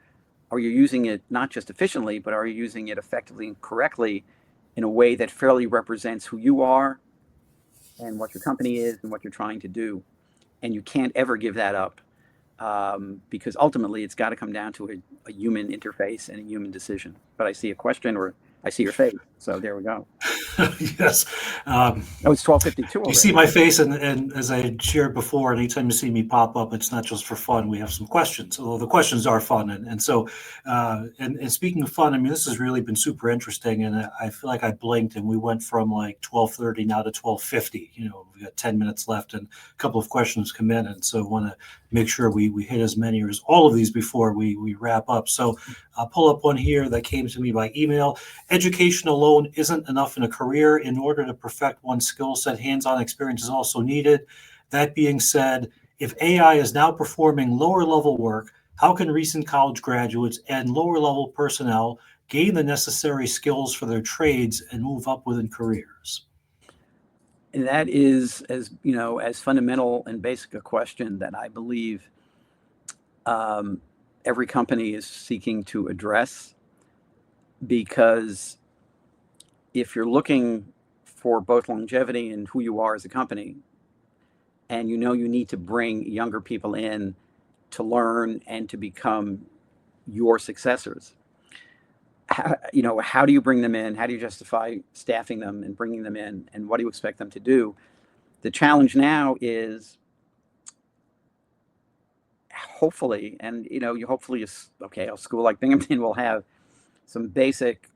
are you using it not just efficiently, but are you using it effectively and correctly in a way that fairly represents who you are and what your company is and what you're trying to do? And you can't ever give that up, because ultimately it's got to come down to a human interface and a human decision. But I see a question, or I see your face, so there we go. Yes. Oh, it's 12:52 already. You see my face, and as I had shared before, anytime you see me pop up, it's not just for fun. We have some questions, although the questions are fun. And so, and speaking of fun, I mean, this has really been super interesting, and I feel like I blinked, and we went from like 12:30 now to 12:50. You know, we got 10 minutes left, and a couple of questions come in, and so I want to make sure we hit as many or as all of these before we wrap up. So I'll pull up one here that came to me by email. Education alone isn't enough in a career. In order to perfect one's skill set, hands-on experience is also needed. That being said, if AI is now performing lower level work, how can recent college graduates and lower level personnel gain the necessary skills for their trades and move up within careers? And that is, as you know, as fundamental and basic a question that I believe every company is seeking to address. Because if you're looking for both longevity and who you are as a company, and you know you need to bring younger people in to learn and to become your successors, how do you bring them in? How do you justify staffing them and bringing them in? And what do you expect them to do? The challenge now is, hopefully, and hopefully, a school like Binghamton will have some basic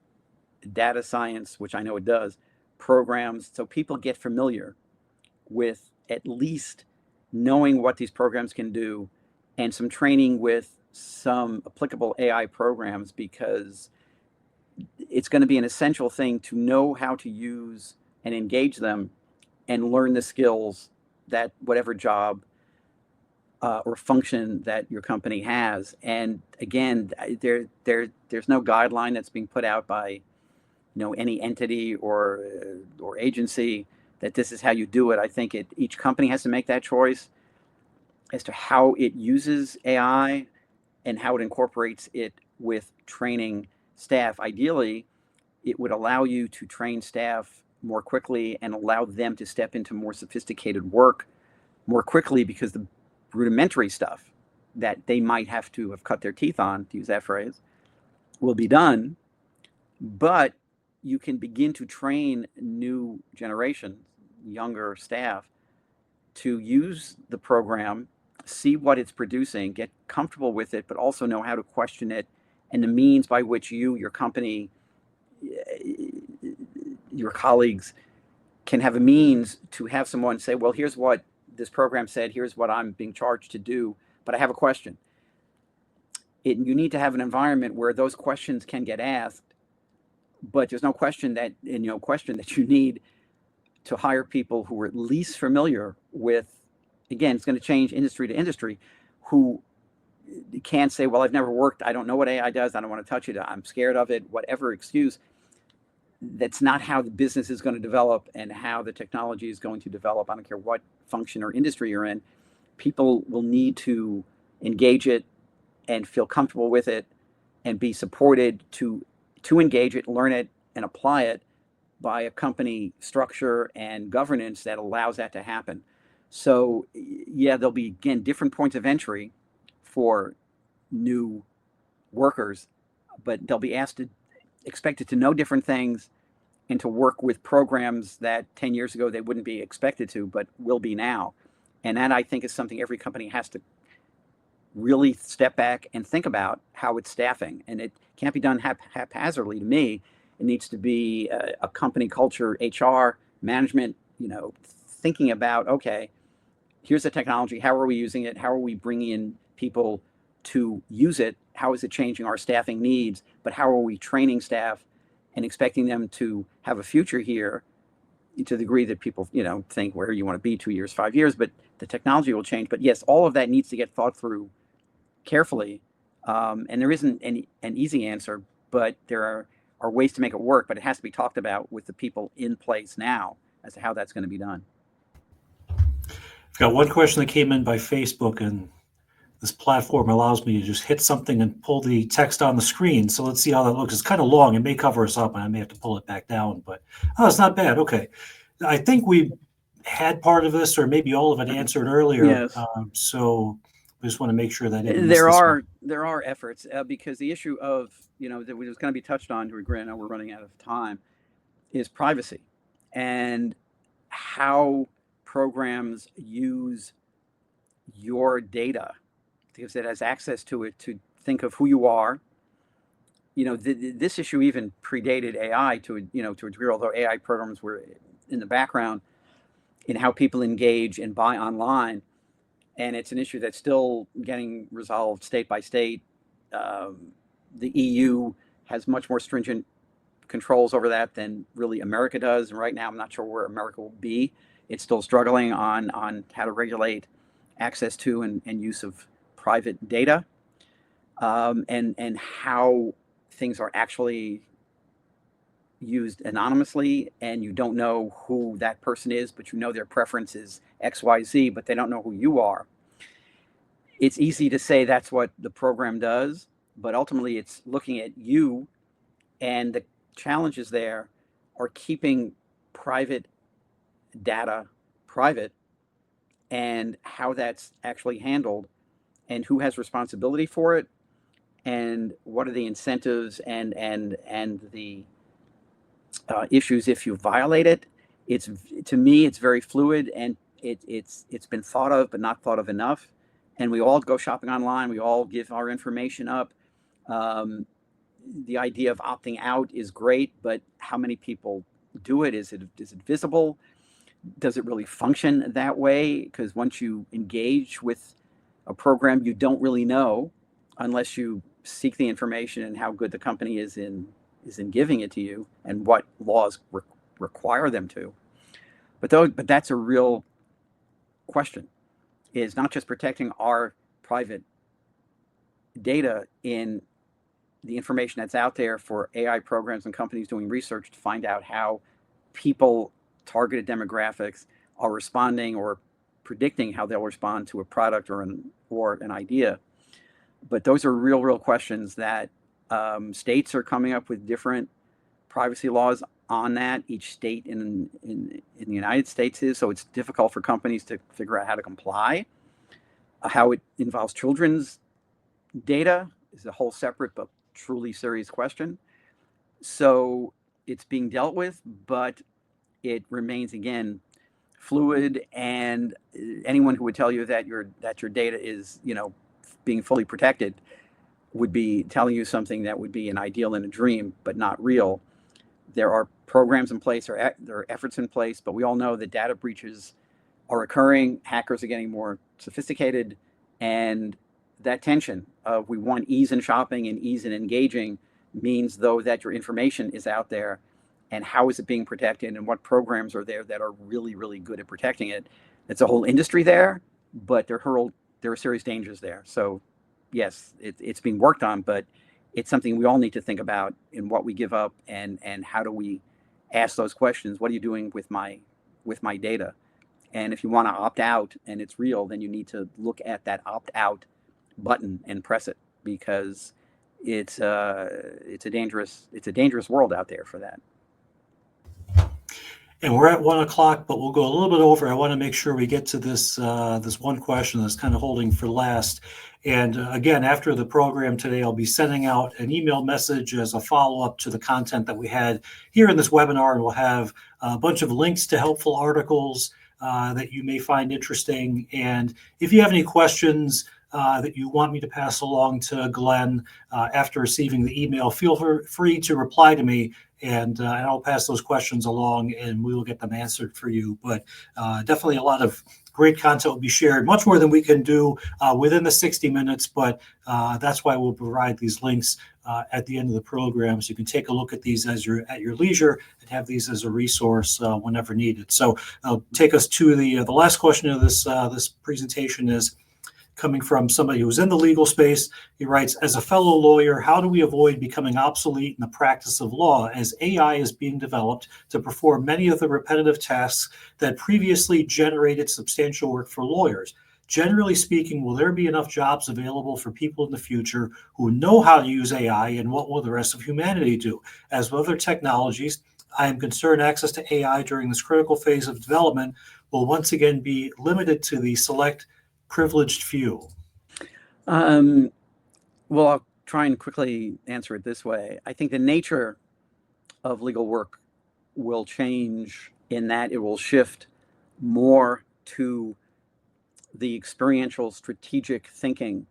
data science, which I know it does, programs, so people get familiar with at least knowing what these programs can do, and some training with some applicable AI programs, because it's going to be an essential thing to know how to use and engage them and learn the skills that whatever job or function that your company has. And again, there's no guideline that's being put out by any entity or agency that this is how you do it. I think each company has to make that choice as to how it uses AI and how it incorporates it with training staff. Ideally, it would allow you to train staff more quickly and allow them to step into more sophisticated work more quickly, because the rudimentary stuff that they might have to have cut their teeth on, to use that phrase, will be done. But you can begin to train new generation, younger staff, to use the program, see what it's producing, get comfortable with it, but also know how to question it, and the means by which you, your company, your colleagues can have a means to have someone say, well, here's what this program said, here's what I'm being charged to do, but I have a question. You need to have an environment where those questions can get asked, but there's no question that you need to hire people who are at least familiar with, again, it's going to change industry to industry, who can't say, well, I've never worked, I don't know what AI does, I don't want to touch it, I'm scared of it, whatever excuse. that's not how the business is going to develop and how the technology is going to develop. I don't care what function or industry you're in. People will need to engage it and feel comfortable with it and be supported to engage it, learn it, and apply it by a company structure and governance that allows that to happen. So yeah, there'll be, again, different points of entry for new workers, but they'll be expected to know different things and to work with programs that 10 years ago they wouldn't be expected to, but will be now. And that, I think, is something every company has to really step back and think about, how it's staffing. And it can't be done haphazardly. To me, it needs to be a company culture, HR, management, thinking about, okay, here's the technology. How are we using it? How are we bringing in people to use it? How is it changing our staffing needs? But how are we training staff and expecting them to have a future here, to the degree that people, think where you want to be 2 years, 5 years, but the technology will change. But yes, all of that needs to get thought through carefully. And there isn't an easy answer, but there are ways to make it work, but it has to be talked about with the people in place now as to how that's going to be done. I've got one question that came in by Facebook, and this platform allows me to just hit something and pull the text on the screen. So let's see how that looks. It's kind of long. It may cover us up, and I may have to pull it back down, but it's not bad. Okay. I think we had part of this, or maybe all of it, answered earlier. Yes. So we just want to make sure that there are efforts, because the issue of, that was going to be touched on, to agree, I know we're running out of time, is privacy and how programs use your data, because it has access to it to think of who you are. This issue even predated AI to a degree, although AI programs were in the background in how people engage and buy online. And it's an issue that's still getting resolved state by state. The EU has much more stringent controls over that than really America does. And right now, I'm not sure where America will be. It's still struggling on how to regulate access to and use of private data, and how things are actually used anonymously, and you don't know who that person is, but their preference is XYZ, but they don't know who you are. It's easy to say that's what the program does, but ultimately it's looking at you, and the challenges there are keeping private data private, and how that's actually handled, and who has responsibility for it, and what are the incentives and the issues if you violate it. To me, it's very fluid, and it's been thought of but not thought of enough. And we all go shopping online. We all give our information up. The idea of opting out is great, but how many people do it? Is it visible? Does it really function that way? Because once you engage with a program, you don't really know unless you seek the information and how good the company is in giving it to you, and what laws require them to. But that's a real question, is not just protecting our private data in the information that's out there for AI programs and companies doing research to find out how people, targeted demographics, are responding or predicting how they'll respond to a product or an idea. But those are real questions that states are coming up with different privacy laws on that. Each state in the United States is, so it's difficult for companies to figure out how to comply. How it involves children's data is a whole separate but truly serious question. So it's being dealt with, but it remains, again, fluid. And anyone who would tell you that your data is, being fully protected would be telling you something that would be an ideal and a dream, but not real. There are programs in place, there are efforts in place, but we all know that data breaches are occurring. Hackers are getting more sophisticated, and that tension of, we want ease in shopping and ease in engaging, means, though, that your information is out there, and how is it being protected, and what programs are there that are really, really good at protecting it. It's a whole industry there, but there are serious dangers there. So yes, it's being worked on, but it's something we all need to think about in what we give up, and how do we ask those questions. What are you doing with my data? And if you want to opt out and it's real, then you need to look at that opt out button and press it, because it's a dangerous world out there for that. And we're at 1 o'clock, but we'll go a little bit over. I want to make sure we get to this this one question that's kind of holding for last. And again, after the program today, I'll be sending out an email message as a follow-up to the content that we had here in this webinar, and we'll have a bunch of links to helpful articles that you may find interesting. And if you have any questions that you want me to pass along to Glenn after receiving the email, feel free to reply to me, and I'll pass those questions along and we will get them answered for you. But definitely a lot of great content will be shared, much more than we can do within the 60 minutes, but that's why we'll provide these links at the end of the program, so you can take a look at these as you're at your leisure and have these as a resource whenever needed. So take us to the last question of this presentation is coming from somebody who's in the legal space. He writes, as a fellow lawyer, how do we avoid becoming obsolete in the practice of law as AI is being developed to perform many of the repetitive tasks that previously generated substantial work for lawyers? Generally speaking, will there be enough jobs available for people in the future who know how to use AI, and what will the rest of humanity do? As with other technologies, I am concerned access to AI during this critical phase of development will once again be limited to the select privileged few. Well, I'll try and quickly answer it this way. I think the nature of legal work will change in that it will shift more to the experiential strategic thinking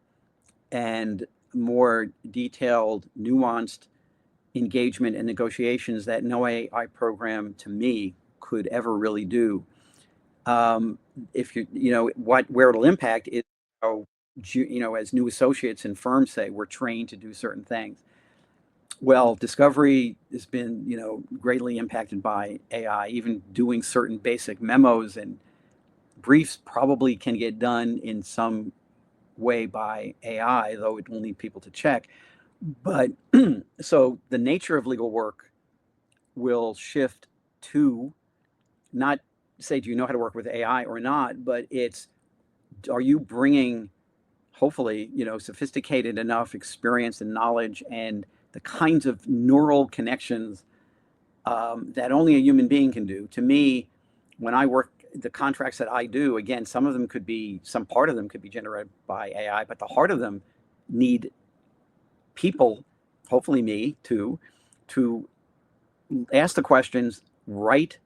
and more detailed, nuanced engagement and negotiations that no AI program, to me, could ever really do. If where it'll impact is how, as new associates in firms say, we're trained to do certain things. Well, discovery has been, greatly impacted by AI. Even doing certain basic memos and briefs probably can get done in some way by AI, though it will need people to check. But so the nature of legal work will shift to not say, do you know how to work with AI or not, but it's, are you bringing, hopefully, sophisticated enough experience and knowledge and the kinds of neural connections that only a human being can do. To me, when I work the contracts that I do, again, some part of them could be generated by AI, but the heart of them need people, hopefully me too, to ask the questions, write,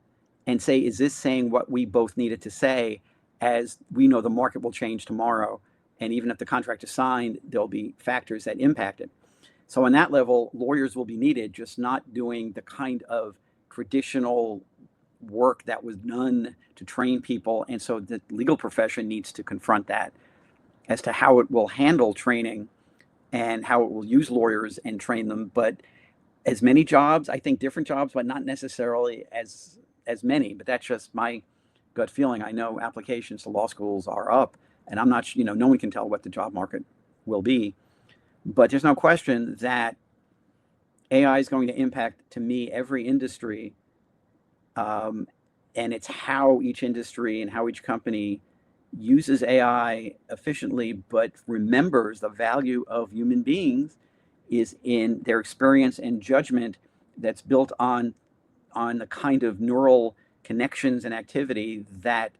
and say, is this saying what we both needed to say? As we know, the market will change tomorrow. And even if the contract is signed, there'll be factors that impact it. So on that level, lawyers will be needed, just not doing the kind of traditional work that was done to train people. And so the legal profession needs to confront that as to how it will handle training and how it will use lawyers and train them. But as many jobs, I think different jobs, but not necessarily as many. But that's just my gut feeling. I know applications to law schools are up, and I'm not, no one can tell what the job market will be. But there's no question that AI is going to impact, to me, every industry. And it's how each industry and how each company uses AI efficiently, but remembers the value of human beings is in their experience and judgment that's built on the kind of neural connections and activity that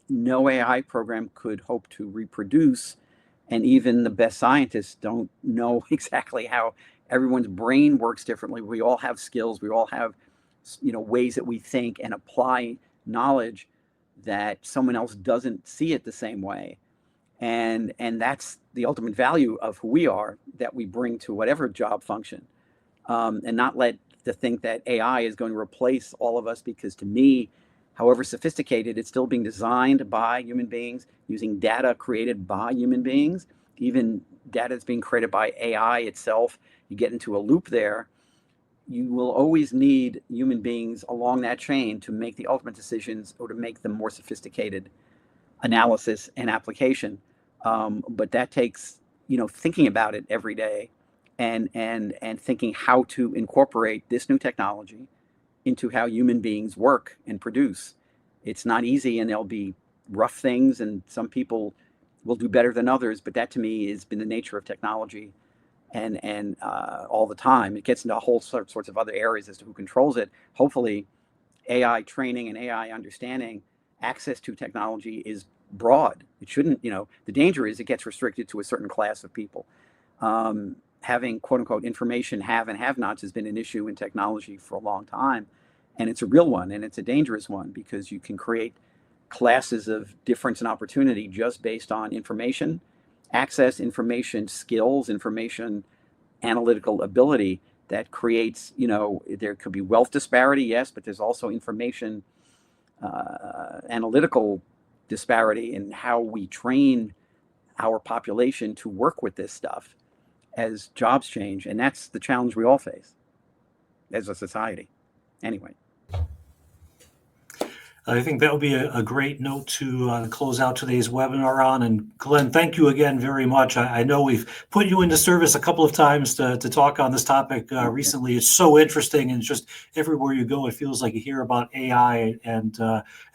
no AI program could hope to reproduce. And even the best scientists don't know exactly how everyone's brain works differently. We all have skills. We all have, ways that we think and apply knowledge that someone else doesn't see it the same way. And that's the ultimate value of who we are, that we bring to whatever job function, and not let to think that AI is going to replace all of us, because to me, however sophisticated, it's still being designed by human beings using data created by human beings. Even data that's being created by AI itself, you get into a loop there. You will always need human beings along that chain to make the ultimate decisions or to make the more sophisticated analysis and application. But that takes, thinking about it every day and thinking how to incorporate this new technology into how human beings work and produce. It's not easy, and there'll be rough things, and some people will do better than others, but that to me has been the nature of technology. And all the time it gets into a whole sorts of other areas as to who controls it. Hopefully AI training and AI understanding, access to technology is broad. It shouldn't, the danger is it gets restricted to a certain class of people. Having quote unquote information have and have nots has been an issue in technology for a long time. And it's a real one, and it's a dangerous one, because you can create classes of difference and opportunity just based on information access, information skills, information analytical ability that creates, there could be wealth disparity, yes, but there's also information analytical disparity in how we train our population to work with this stuff as jobs change. And that's the challenge we all face as a society. Anyway. I think that would be a great note to close out today's webinar on. And Glenn, thank you again very much. I know we've put you into service a couple of times to talk on this topic recently. It's so interesting, and just everywhere you go, it feels like you hear about AI. And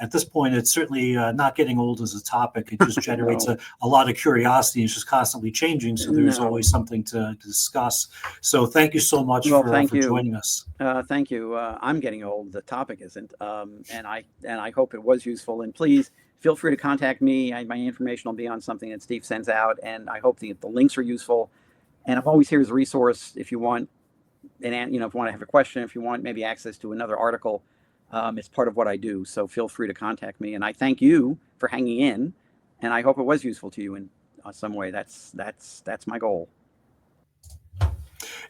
at this point, it's certainly not getting old as a topic. It just generates No. a lot of curiosity. It's just constantly changing. So there's always something to discuss. So thank you so much for joining us. Thank you. I'm getting old. The topic isn't. And I hope it was useful. And please feel free to contact me. My information will be on something that Steve sends out. And I hope the links are useful. And I'm always here as a resource if you want, if you want to have a question, if you want maybe access to another article. It's part of what I do. So feel free to contact me. And I thank you for hanging in. And I hope it was useful to you in some way. That's my goal.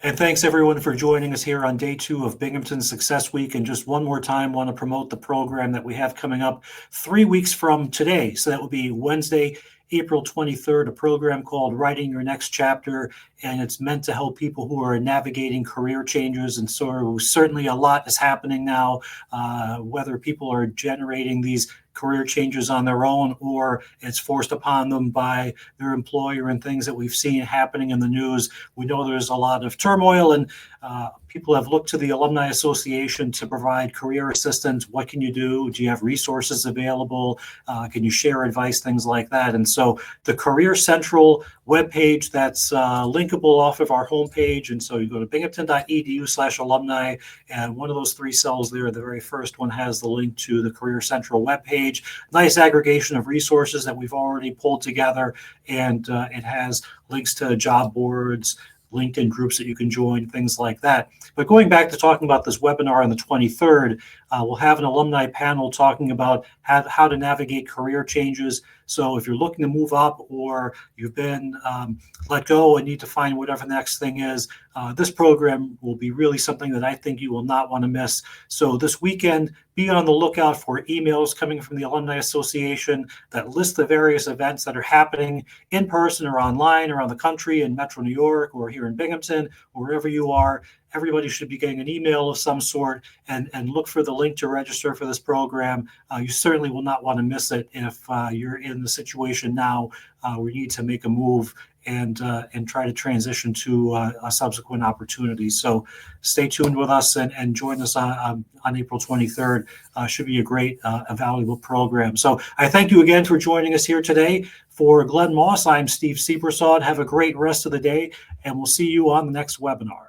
And thanks everyone for joining us here on day 2 of Binghamton Success Week. And just one more time, want to promote the program that we have coming up 3 weeks from today. So that will be Wednesday, April 23rd, a program called Writing Your Next Chapter. And it's meant to help people who are navigating career changes. And so certainly a lot is happening now, whether people are generating these career changes on their own, or it's forced upon them by their employer, and things that we've seen happening in the news. We know there's a lot of turmoil, and people have looked to the Alumni Association to provide career assistance. What can you do? Do you have resources available? Can you share advice? Things like that. And so the Career Central webpage, that's linkable off of our homepage. And so you go to binghamton.edu/alumni, and one of those 3 cells there, the very first one, has the link to the Career Central webpage. Nice aggregation of resources that we've already pulled together, and it has links to job boards, LinkedIn groups that you can join, things like that. But going back to talking about this webinar on the 23rd, we'll have an alumni panel talking about how to navigate career changes. So if you're looking to move up, or you've been let go and need to find whatever the next thing is, this program will be really something that I think you will not want to miss. So this weekend, be on the lookout for emails coming from the Alumni Association that list the various events that are happening in person or online around the country, in Metro New York, or here in Binghamton, or wherever you are. Everybody should be getting an email of some sort, and look for the link to register for this program. You certainly will not want to miss it if you're in the situation now where you need to make a move and try to transition to a subsequent opportunity. So stay tuned with us and join us on April 23rd. Should be a great, a valuable program. So I thank you again for joining us here today. For Glenn Moss, I'm Steve Seepersod. Have a great rest of the day, and we'll see you on the next webinar.